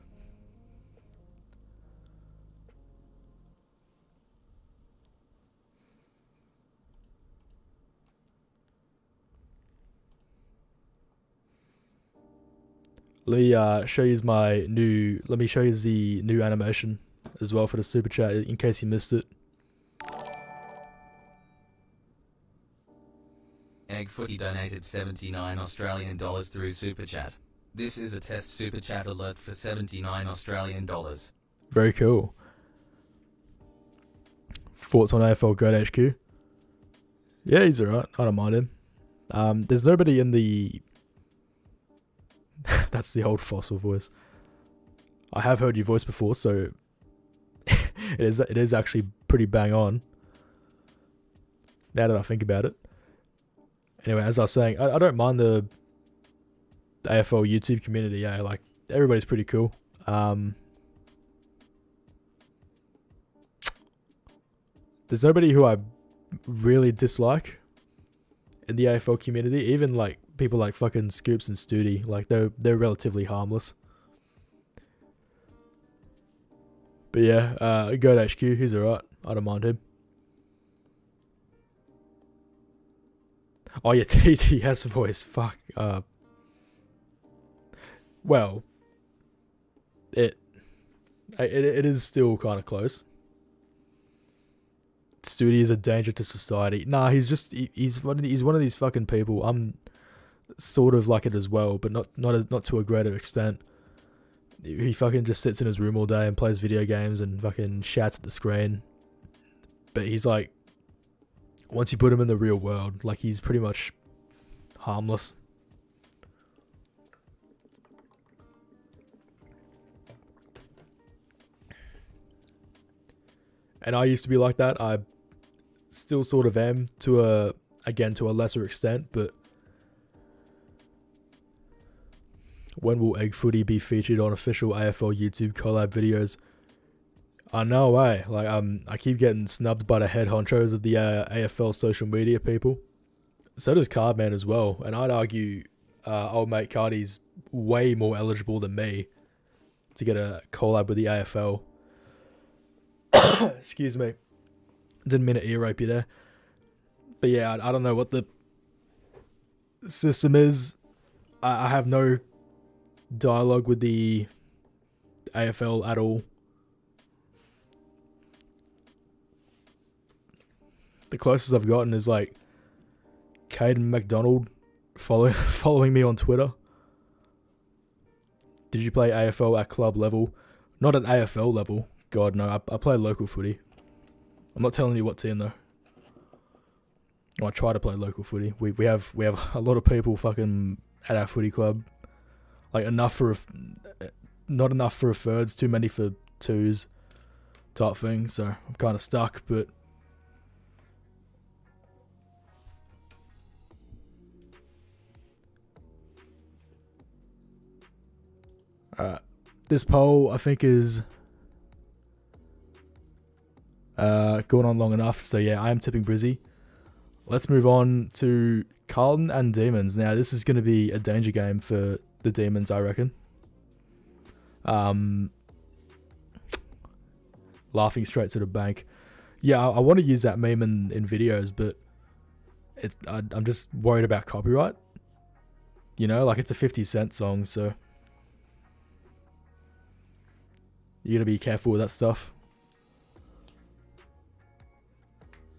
Let me show you the new animation as well for the super chat in case you missed it. EggFooty donated $79 through Super Chat. This is a test Super Chat alert for $79. Very cool. Thoughts on AFL Goat HQ? Yeah, he's alright. I don't mind him. There's nobody in the... That's the old Fossil voice. I have heard your voice before, so it is actually pretty bang on. Now that I think about it. Anyway, as I was saying, I don't mind the AFL YouTube community. Yeah, like everybody's pretty cool. There's nobody who I really dislike in the AFL community. Even like people like fucking Scoops and Stoody, like they're relatively harmless. But yeah, Goat HQ, he's alright. I don't mind him. Oh yeah, TTS voice. Fuck. Well, it is still kind of close. Stoody is a danger to society. Nah, he's one of these fucking people. I'm sort of like it as well, but not to a greater extent. He fucking just sits in his room all day and plays video games and fucking shouts at the screen. But he's like, once you put him in the real world, like he's pretty much harmless. And I used to be like that. I still sort of am to a lesser extent, but when will EggFooty be featured on official AFL YouTube collab videos? No way. Like I keep getting snubbed by the head honchos of the AFL social media people. So does Cardman as well. And I'd argue old mate Cardi's way more eligible than me to get a collab with the AFL. Excuse me. Didn't mean to ear rape you there. But yeah, I don't know what the system is. I have no dialogue with the AFL at all. The closest I've gotten is like Caden McDonald following me on Twitter. Did you play AFL at club level? Not at AFL level. God, no. I play local footy. I'm not telling you what team though. I try to play local footy. We have a lot of people fucking at our footy club. Like not enough for a thirds, too many for twos, type thing. So I'm kind of stuck, but. Alright, this poll I think is going on long enough, so yeah, I am tipping Brizzy. Let's move on to Carlton and Demons. Now this is going to be a danger game for the Demons, I reckon. Laughing straight to the bank. Yeah, I want to use that meme in videos, but I'm just worried about copyright. You know, like it's a 50 Cent song, so you gotta be careful with that stuff.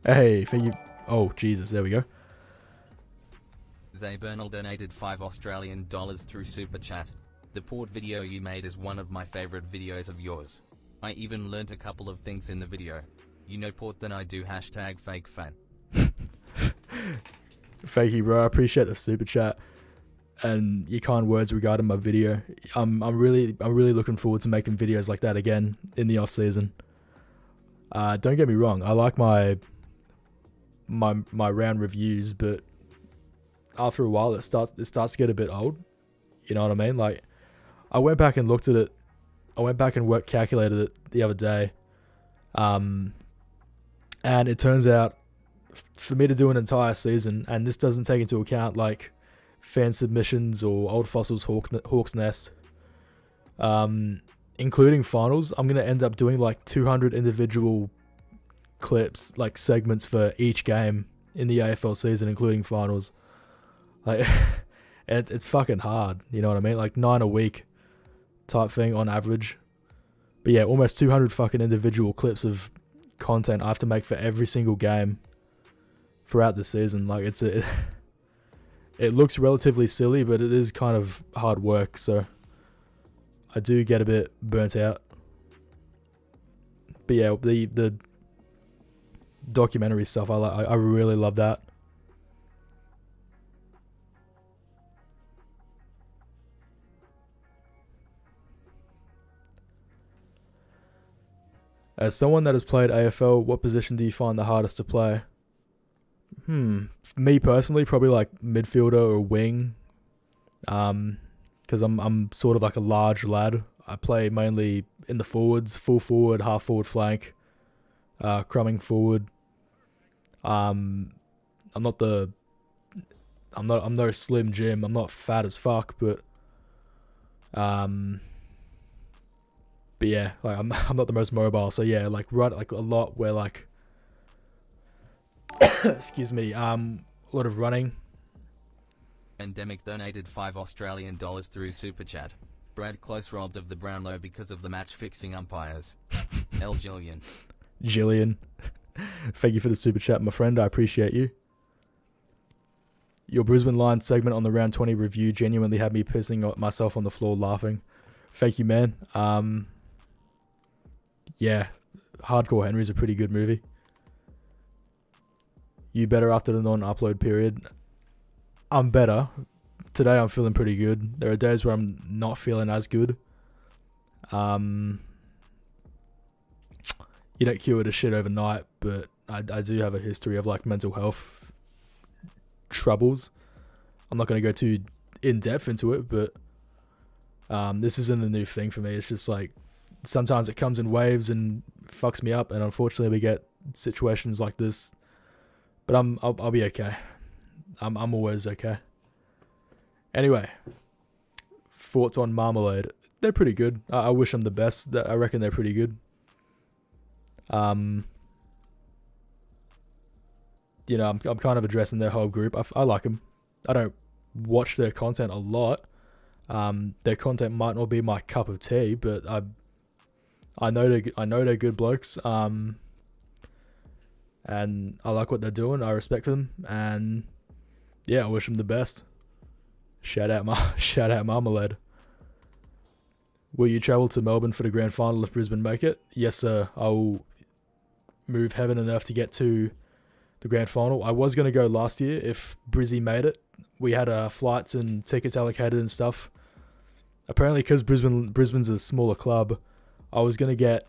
Hey, thank you. Oh, Jesus, there we go. Zay Bernal donated $5 through Super Chat. The port video you made is one of my favorite videos of yours. I even learnt a couple of things in the video. You know port than I do, #fake fan. Thank you, bro. I appreciate the Super Chat and your kind words regarding my video. I'm really looking forward to making videos like that again in the off season. Don't get me wrong, I like my round reviews, but after a while it starts to get a bit old. You know what I mean? Like, I went back and looked at it. I went back and calculated it the other day, and it turns out for me to do an entire season, and this doesn't take into account like fan submissions or Old Fossils Hawk's Nest, including finals, I'm gonna end up doing like 200 individual clips, like segments for each game in the AFL season, including finals. Like, it's fucking hard, you know what I mean? Like 9 a week type thing on average. But yeah, almost 200 fucking individual clips of content I have to make for every single game throughout the season. Like, it looks relatively silly, but it is kind of hard work, so I do get a bit burnt out. But yeah, the documentary stuff, I really love that. As someone that has played AFL, what position do you find the hardest to play? Me personally, probably like midfielder or wing. Because I'm sort of like a large lad. I play mainly in the forwards, full forward, half forward flank, crumbing forward. I'm no Slim Jim. I'm not fat as fuck, but yeah, like I'm not the most mobile. So yeah, like right, like a lot where like excuse me, a lot of running. Ndemic donated $5 through Super Chat. Brad Close robbed of the Brownlow because of the match fixing umpires. L. Jillian. Thank you for the Super Chat, my friend. I appreciate you. Your Brisbane Lions segment on the round 20 review genuinely had me pissing myself on the floor laughing. Thank you, man. Yeah, Hardcore Henry's a pretty good movie. You better after the non-upload period? I'm better. Today I'm feeling pretty good. There are days where I'm not feeling as good. You don't cure the shit overnight, but I do have a history of like mental health troubles. I'm not going to go too in depth into it, but this isn't a new thing for me. It's just like sometimes it comes in waves and fucks me up, and unfortunately we get situations like this. But I'll be okay. I'm always okay. Anyway, thoughts on Marmalade? They're pretty good. I wish them the best. I reckon they're pretty good. You know, I'm kind of addressing their whole group. I like them. I don't watch their content a lot. Their content might not be my cup of tea, but I know they're good blokes. And I like what they're doing. I respect them, and yeah, I wish them the best. Shout out Marmalade. Will you travel to Melbourne for the grand final if Brisbane make it? Yes, sir. I will move heaven and earth to get to the grand final. I was going to go last year if Brizzy made it. We had flights and tickets allocated and stuff. Apparently, because Brisbane's a smaller club, I was going to get...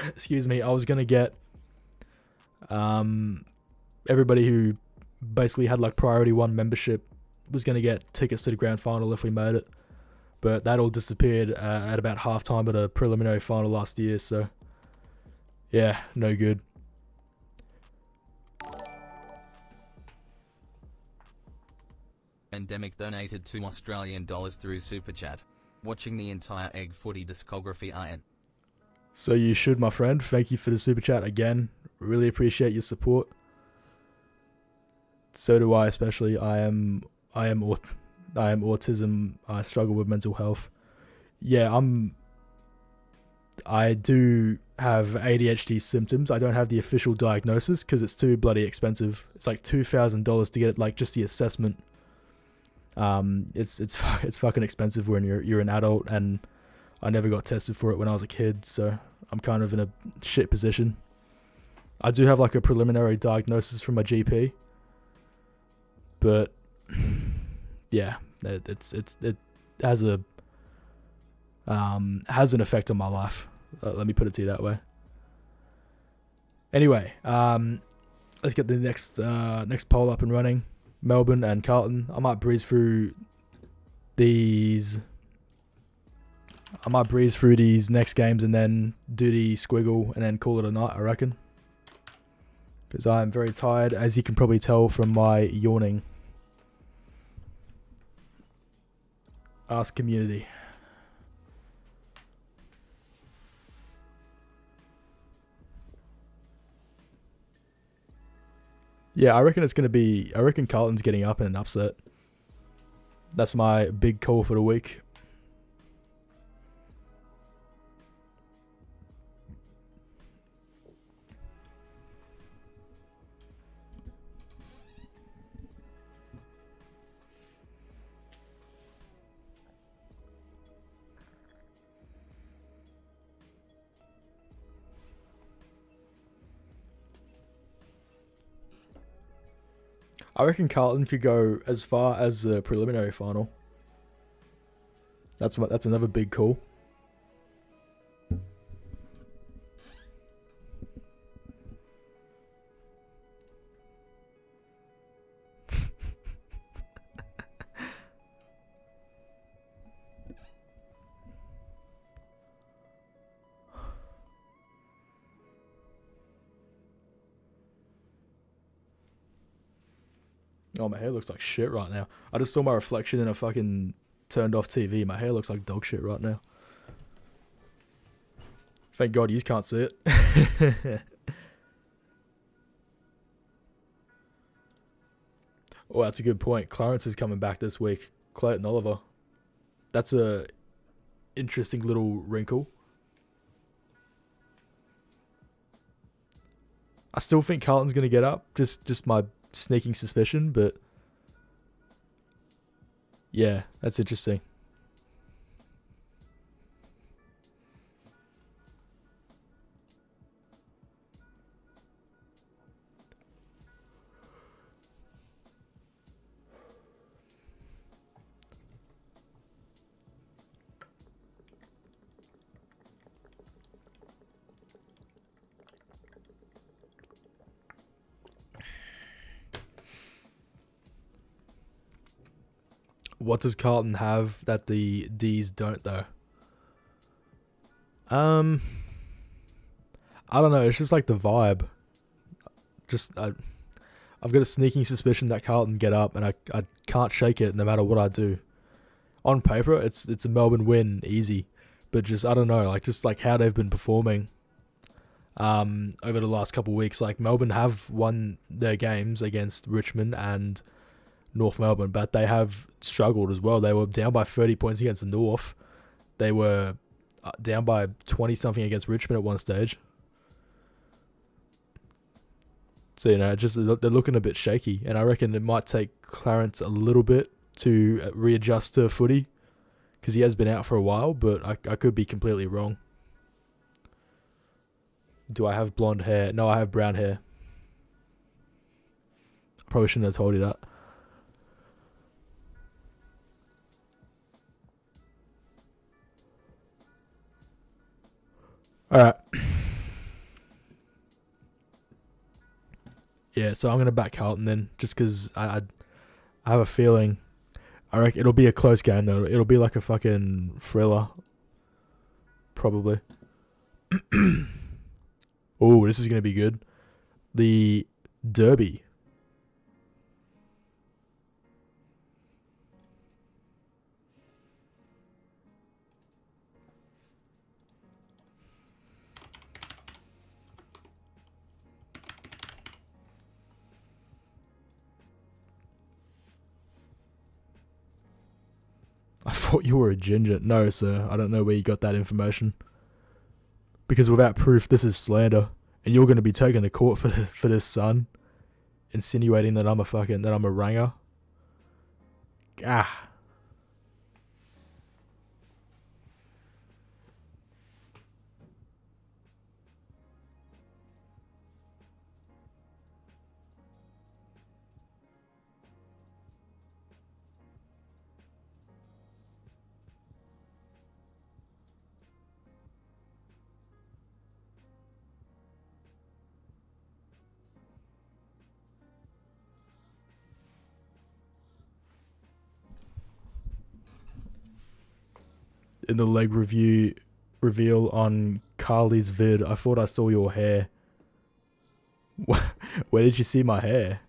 excuse me. I was going to get everybody who basically had like priority 1 membership was going to get tickets to the grand final if we made it. But that all disappeared at about halftime at a preliminary final last year, so yeah, no good. Ndemic donated $2 through Super Chat. Watching the entire EggFooty discography IN. So you should, my friend. Thank you for the Super Chat again. Really appreciate your support. So do I, especially. I am autism. I struggle with mental health. Yeah, I do have ADHD symptoms. I don't have the official diagnosis because it's too bloody expensive. It's like $2,000 to get like just the assessment. It's fucking expensive when you're an adult, and I never got tested for it when I was a kid, so I'm kind of in a shit position. I do have like a preliminary diagnosis from my GP, but yeah, it has an effect on my life. Let me put it to you that way. Anyway, let's get the next poll up and running. Melbourne and Carlton. I might breeze through these next games and then do the squiggle and then call it a night, I reckon. Because I am very tired, as you can probably tell from my yawning. Ask community. Yeah, I reckon Carlton's getting up in an upset. That's my big call for the week. I reckon Carlton could go as far as the preliminary final. That's another big call. Oh, my hair looks like shit right now. I just saw my reflection in a fucking turned off TV. My hair looks like dog shit right now. Thank God you can't see it. Oh, that's a good point. Clarence is coming back this week. Clayton Oliver. That's a interesting little wrinkle. I still think Carlton's going to get up. Just my sneaking suspicion, but yeah, that's interesting. What does Carlton have that the D's don't, though? I don't know. It's just like the vibe. I've got a sneaking suspicion that Carlton get up, and I can't shake it no matter what I do. On paper, it's a Melbourne win, easy, but just I don't know, just how they've been performing. over the last couple of weeks. Like, Melbourne have won their games against Richmond and North Melbourne, but they have struggled as well. They were down by 30 points against the North. They were down by 20 something against Richmond at one stage. So, just they're looking a bit shaky, and I reckon it might take Clarence a little bit to readjust to footy, because he has been out for a while, but I could be completely wrong. Do I have blonde hair? No, I have brown hair. I probably shouldn't have told you that. Alright. Yeah, so I'm going to back Carlton then, just because I have a feeling. I reckon it'll be a close game, though. It'll be like a fucking thriller. Probably. Oh, this is going to be good. The Derby. I thought you were a ginger. No, sir. I don't know where you got that information. Because without proof, this is slander. And you're going to be taken to court for this, son. Insinuating that I'm a ranger. Ah. In the leg reveal on Carly's vid, I thought I saw your hair. Where did you see my hair?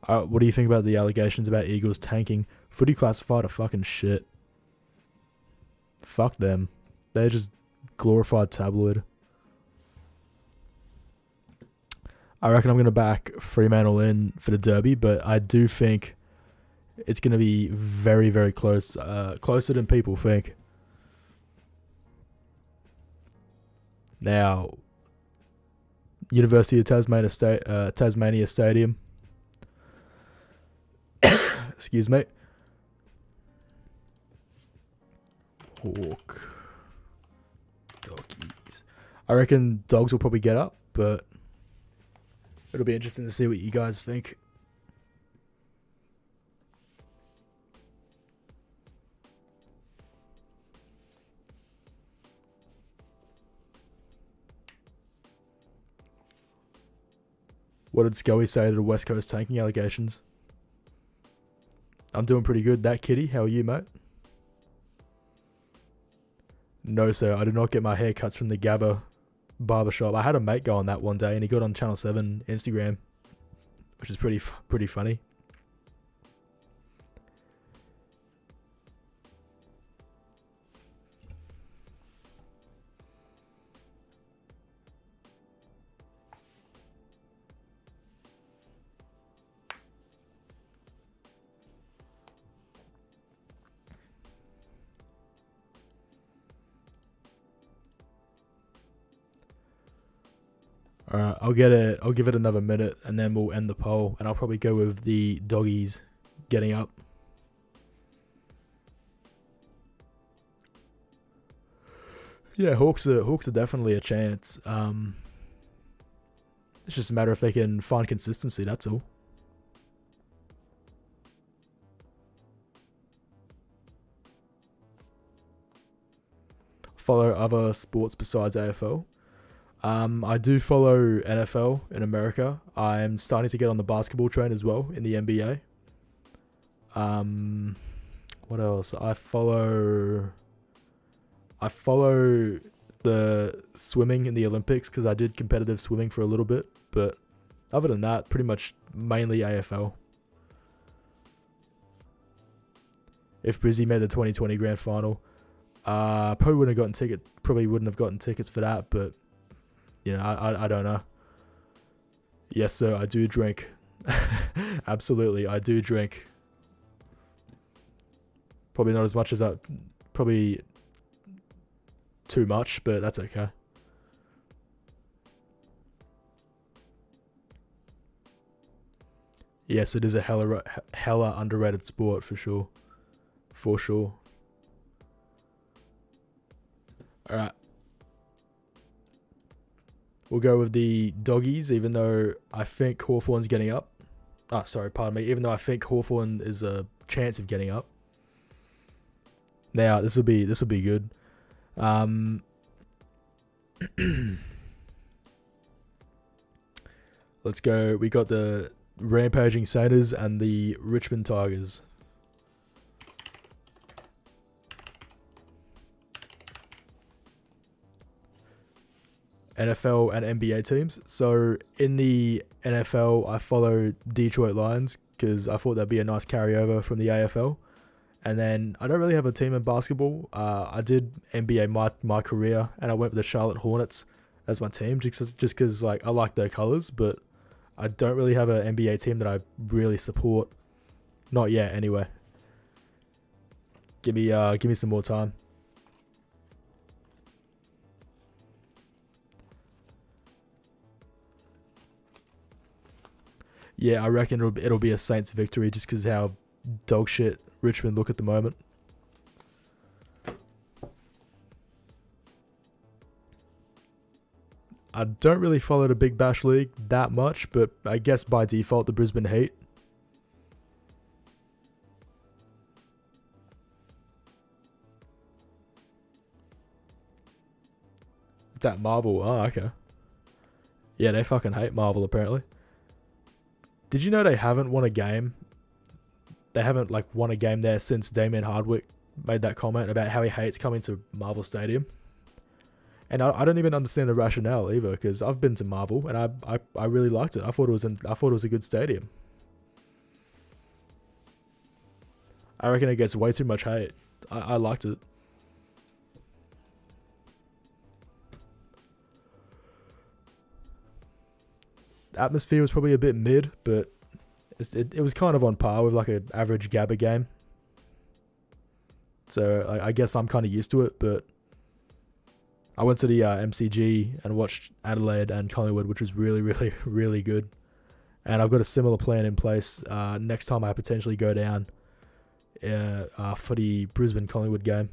What do you think about the allegations about Eagles tanking? Footy Classified are fucking shit. Fuck them. They're just glorified tabloid. I reckon I'm going to back Fremantle in for the Derby, but I do think it's going to be very, very close. Closer than people think. Now, University of Tasmania Stadium. Excuse me. Hawk. Doggies. I reckon dogs will probably get up, but it'll be interesting to see what you guys think. What did Scully say to the West Coast tanking allegations? I'm doing pretty good. That kitty, how are you, mate? No, sir. I did not get my haircuts from the Gabba barbershop. I had a mate go on that one day, and he got on Channel 7 Instagram, which is pretty funny. Alright, I'll give it another minute, and then we'll end the poll, and I'll probably go with the doggies getting up. Yeah, Hawks are definitely a chance. It's just a matter if they can find consistency, that's all. Follow other sports besides AFL. I do follow NFL in America. I'm starting to get on the basketball train as well in the NBA. What else? I follow the the swimming in the Olympics because I did competitive swimming for a little bit, but other than that, pretty much mainly AFL. If Brizzy made the 2020 grand final, probably wouldn't have gotten tickets for that, but you know, I don't know. Yes, sir, I do drink. Absolutely, I do drink. Probably not as much as probably too much, but that's okay. Yes, it is a hella underrated sport for sure. For sure. Alright. We'll go with the doggies, even though I think Hawthorn's getting up. Ah, sorry, pardon me. Even though I think Hawthorn is a chance of getting up. Now, this will be good. Let's go. We got the Rampaging Satyrs and the Richmond Tigers. NFL and NBA teams. So in the NFL, I follow Detroit Lions because I thought that'd be a nice carryover from the AFL. And then I don't really have a team in basketball. I did NBA my career, and I went with the Charlotte Hornets as my team just because like I like their colors, but I don't really have an NBA team that I really support. Not yet, anyway. Give me some more time. Yeah, I reckon it'll be a Saints victory just because how dog shit Richmond look at the moment. I don't really follow the Big Bash League that much, but I guess by default the Brisbane Heat. It's at Marvel. Oh, okay. Yeah, they fucking hate Marvel apparently. Did you know they haven't won a game? They haven't like won a game there since Damien Hardwick made that comment about how he hates coming to Marvel Stadium. And I don't even understand the rationale either, because I've been to Marvel and I really liked it. I thought it was a good stadium. I reckon it gets way too much hate. I liked it. Atmosphere was probably a bit mid, but it was kind of on par with like an average Gabba game. So I guess I'm kind of used to it, but I went to the MCG and watched Adelaide and Collingwood, which was really, really, really good. And I've got a similar plan in place next time I potentially go down for the Brisbane Collingwood game.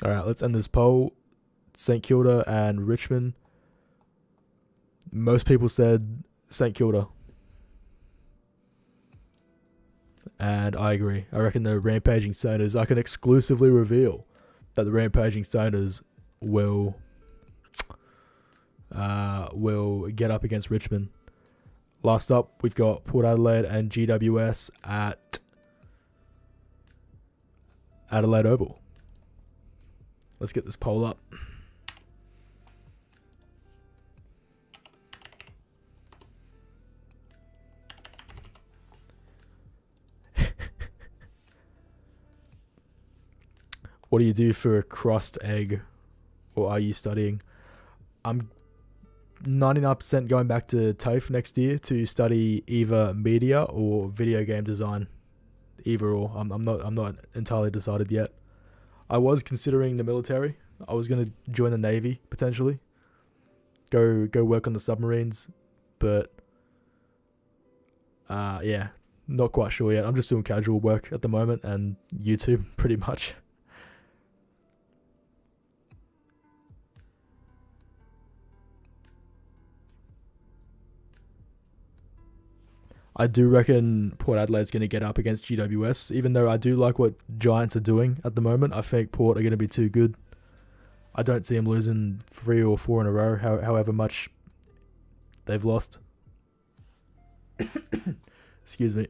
Alright, let's end this poll. St Kilda and Richmond. Most people said St Kilda. And I agree. I reckon the Rampaging Stoners, I can exclusively reveal that the Rampaging Stoners will get up against Richmond. Last up, we've got Port Adelaide and GWS at Adelaide Oval. Let's get this poll up. What do you do for a crossed egg? Or are you studying? I'm 99% going back to TAFE next year to study either media or video game design. Either or. I'm not entirely decided yet. I was considering the military. I was going to join the Navy, potentially. Go work on the submarines. But, yeah, not quite sure yet. I'm just doing casual work at the moment and YouTube, pretty much. I do reckon Port Adelaide's going to get up against GWS, even though I do like what Giants are doing at the moment. I think Port are going to be too good. I don't see them losing 3 or 4 in a row, however much they've lost. Excuse me.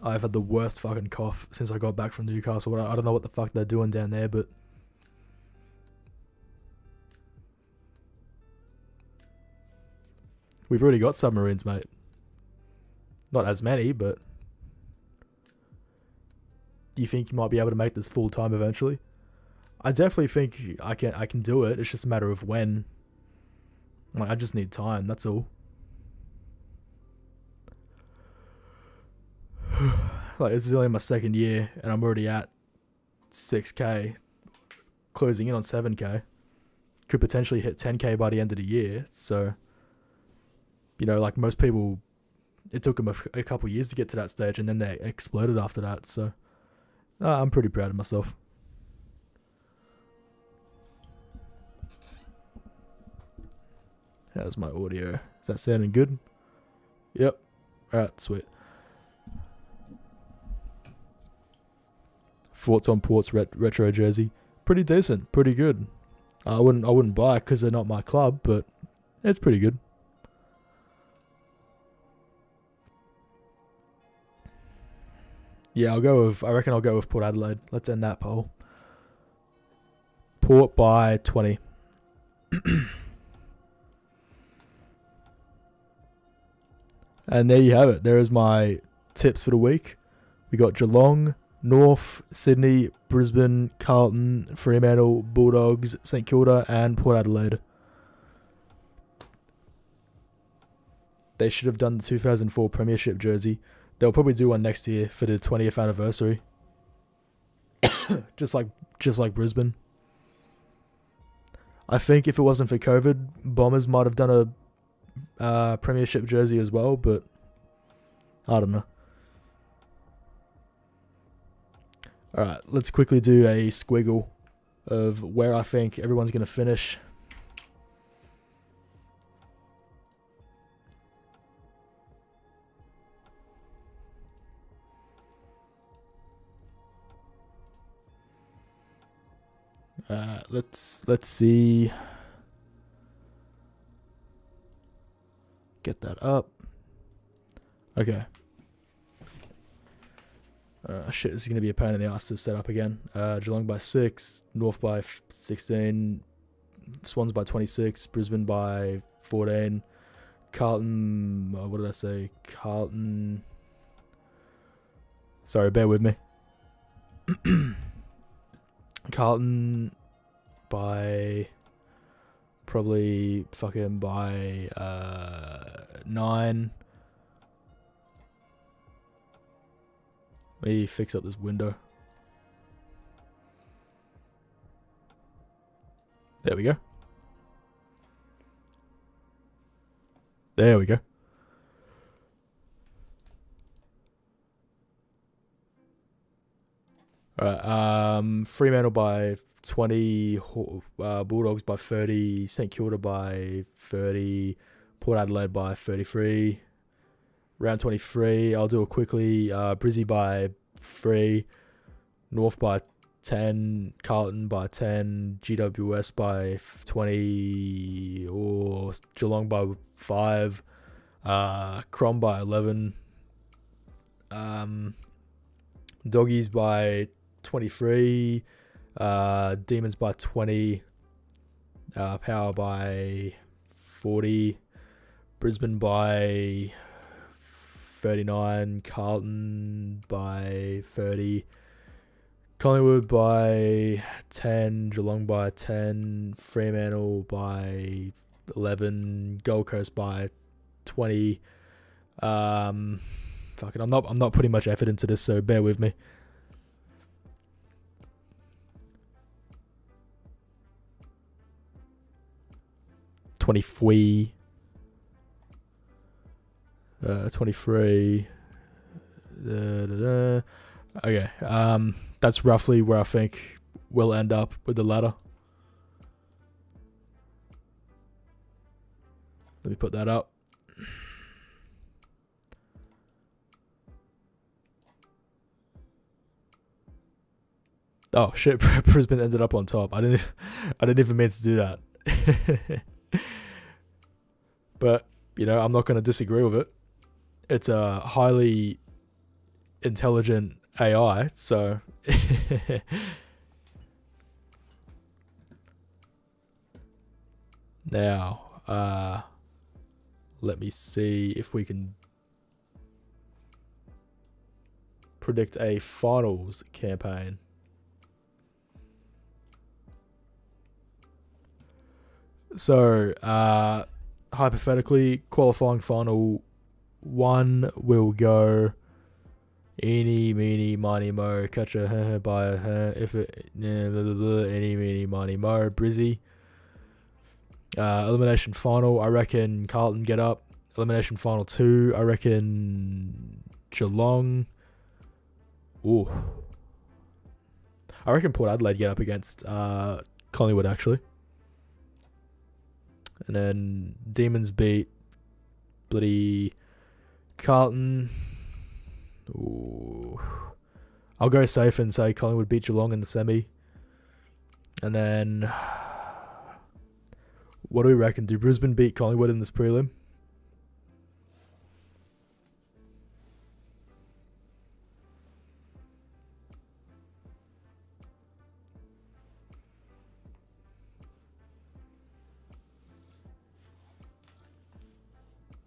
I've had the worst fucking cough since I got back from Newcastle. I don't know what the fuck they're doing down there, but we've already got submarines, mate. Not as many, but do you think you might be able to make this full time eventually? I definitely think I can do it. It's just a matter of when. Like, I just need time, that's all. Like, this is only my second year and I'm already at 6k, closing in on 7k. Could potentially hit 10k by the end of the year. So, you know, like most people, it took them a couple years to get to that stage and then they exploded after that. So I'm pretty proud of myself. How's my audio? Is that sounding good? Yep. Alright, sweet. Thoughts on Port's retro jersey? Pretty decent, pretty good. I wouldn't buy it because they're not my club, but it's pretty good. Yeah, I reckon I'll go with Port Adelaide. Let's end that poll. Port by 20. And there you have it. There is my tips for the week. We got Geelong, North, Sydney, Brisbane, Carlton, Fremantle, Bulldogs, St Kilda, and Port Adelaide. They should have done the 2004 Premiership jersey. They'll probably do one next year for the 20th anniversary. just like Brisbane. I think if it wasn't for COVID, Bombers might have done a Premiership jersey as well, but I don't know. Alright, let's quickly do a squiggle of where I think everyone's going to finish. Let's see. Get that up. Okay. Shit, this is going to be a pain in the ass to set up again. Geelong by 6, North by 16, Swans by 26, Brisbane by 14, Carlton, what did I say? Carlton. Sorry, bear with me. Carlton by probably fucking by 9. Let me fix up this window. There we go. There we go. Alright, Fremantle by 20, Bulldogs by 30, St Kilda by 30, Port Adelaide by 33. Round 23, I'll do it quickly. Brizzy by 3, North by 10, Carlton by 10, GWS by 20, or Geelong by 5, Crom by 11, Doggies by 23, Demons by 20, Power by 40, Brisbane by 39, Carlton by 30, Collingwood by 10, Geelong by 10, Fremantle by 11, Gold Coast by 20. Fuck it, I'm not putting much effort into this, so bear with me. $23. 23. Okay, that's roughly where I think we'll end up with the ladder. Let me put that up. Oh shit! Brisbane ended up on top. I didn't even mean to do that. But, you know, I'm not going to disagree with it. It's a highly intelligent AI, so... Now, let me see if we can predict a finals campaign. So, hypothetically, qualifying final 1 will go eeny, meeny, miny, mo, catch a by a if it, eeny, meeny, miny, mo, Brizzy. Elimination final, I reckon Carlton get up. Elimination final 2, I reckon Geelong. Ooh. I reckon Port Adelaide get up against Collingwood, actually. And then Demons beat bloody Carlton. Ooh. I'll go safe and say Collingwood beat Geelong in the semi. And then... what do we reckon? Do Brisbane beat Collingwood in this prelim?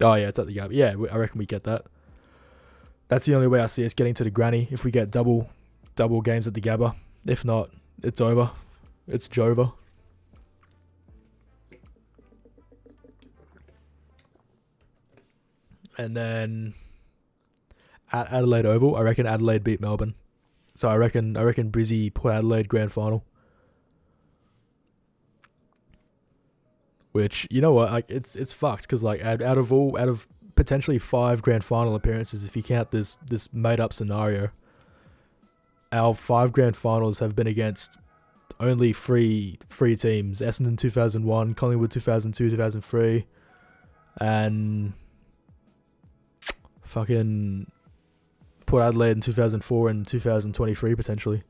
Oh yeah, it's at the Gabba. Yeah, I reckon we get that. That's the only way I see us getting to the granny, if we get double games at the Gabba. If not, it's over. It's Jova. And then at Adelaide Oval, I reckon Adelaide beat Melbourne. So I reckon Brizzy Port Adelaide grand final. Which, you know what, like it's fucked because like out of potentially 5 grand final appearances, if you count this made up scenario, our 5 grand finals have been against only three teams: Essendon 2001, Collingwood 2002, 2003, and fucking Port Adelaide in 2004 and 2023 potentially.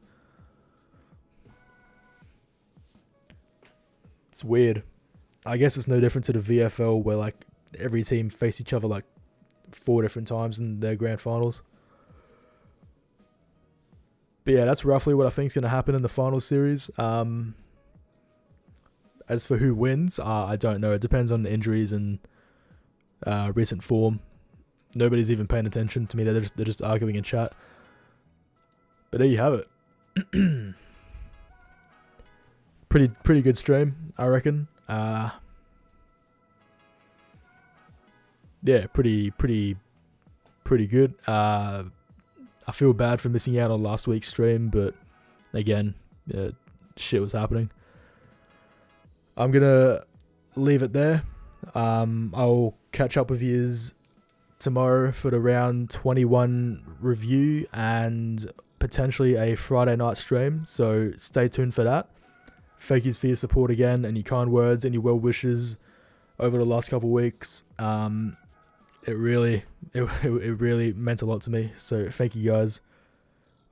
It's weird. I guess it's no different to the VFL where like every team face each other like 4 different times in their grand finals. But yeah, that's roughly what I think is going to happen in the final series. As for who wins, I don't know. It depends on the injuries and recent form. Nobody's even paying attention to me. They're just arguing in chat. But there you have it. Pretty good stream, I reckon. Yeah, pretty good. I feel bad for missing out on last week's stream, but again, shit was happening. I'm gonna leave it there. I'll catch up with yous tomorrow for the round 21 review and potentially a Friday night stream, so stay tuned for that. Thank yous for your support again and your kind words and your well wishes over the last couple of weeks. It really meant a lot to me, so thank you guys.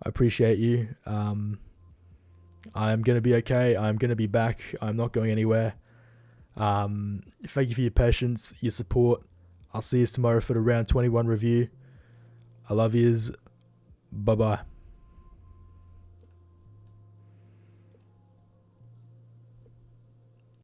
I appreciate you. I'm gonna be okay. I'm gonna be back. I'm not going anywhere. Thank you for your patience, your support. I'll see you tomorrow for the round 21 review. I love yous. Bye bye.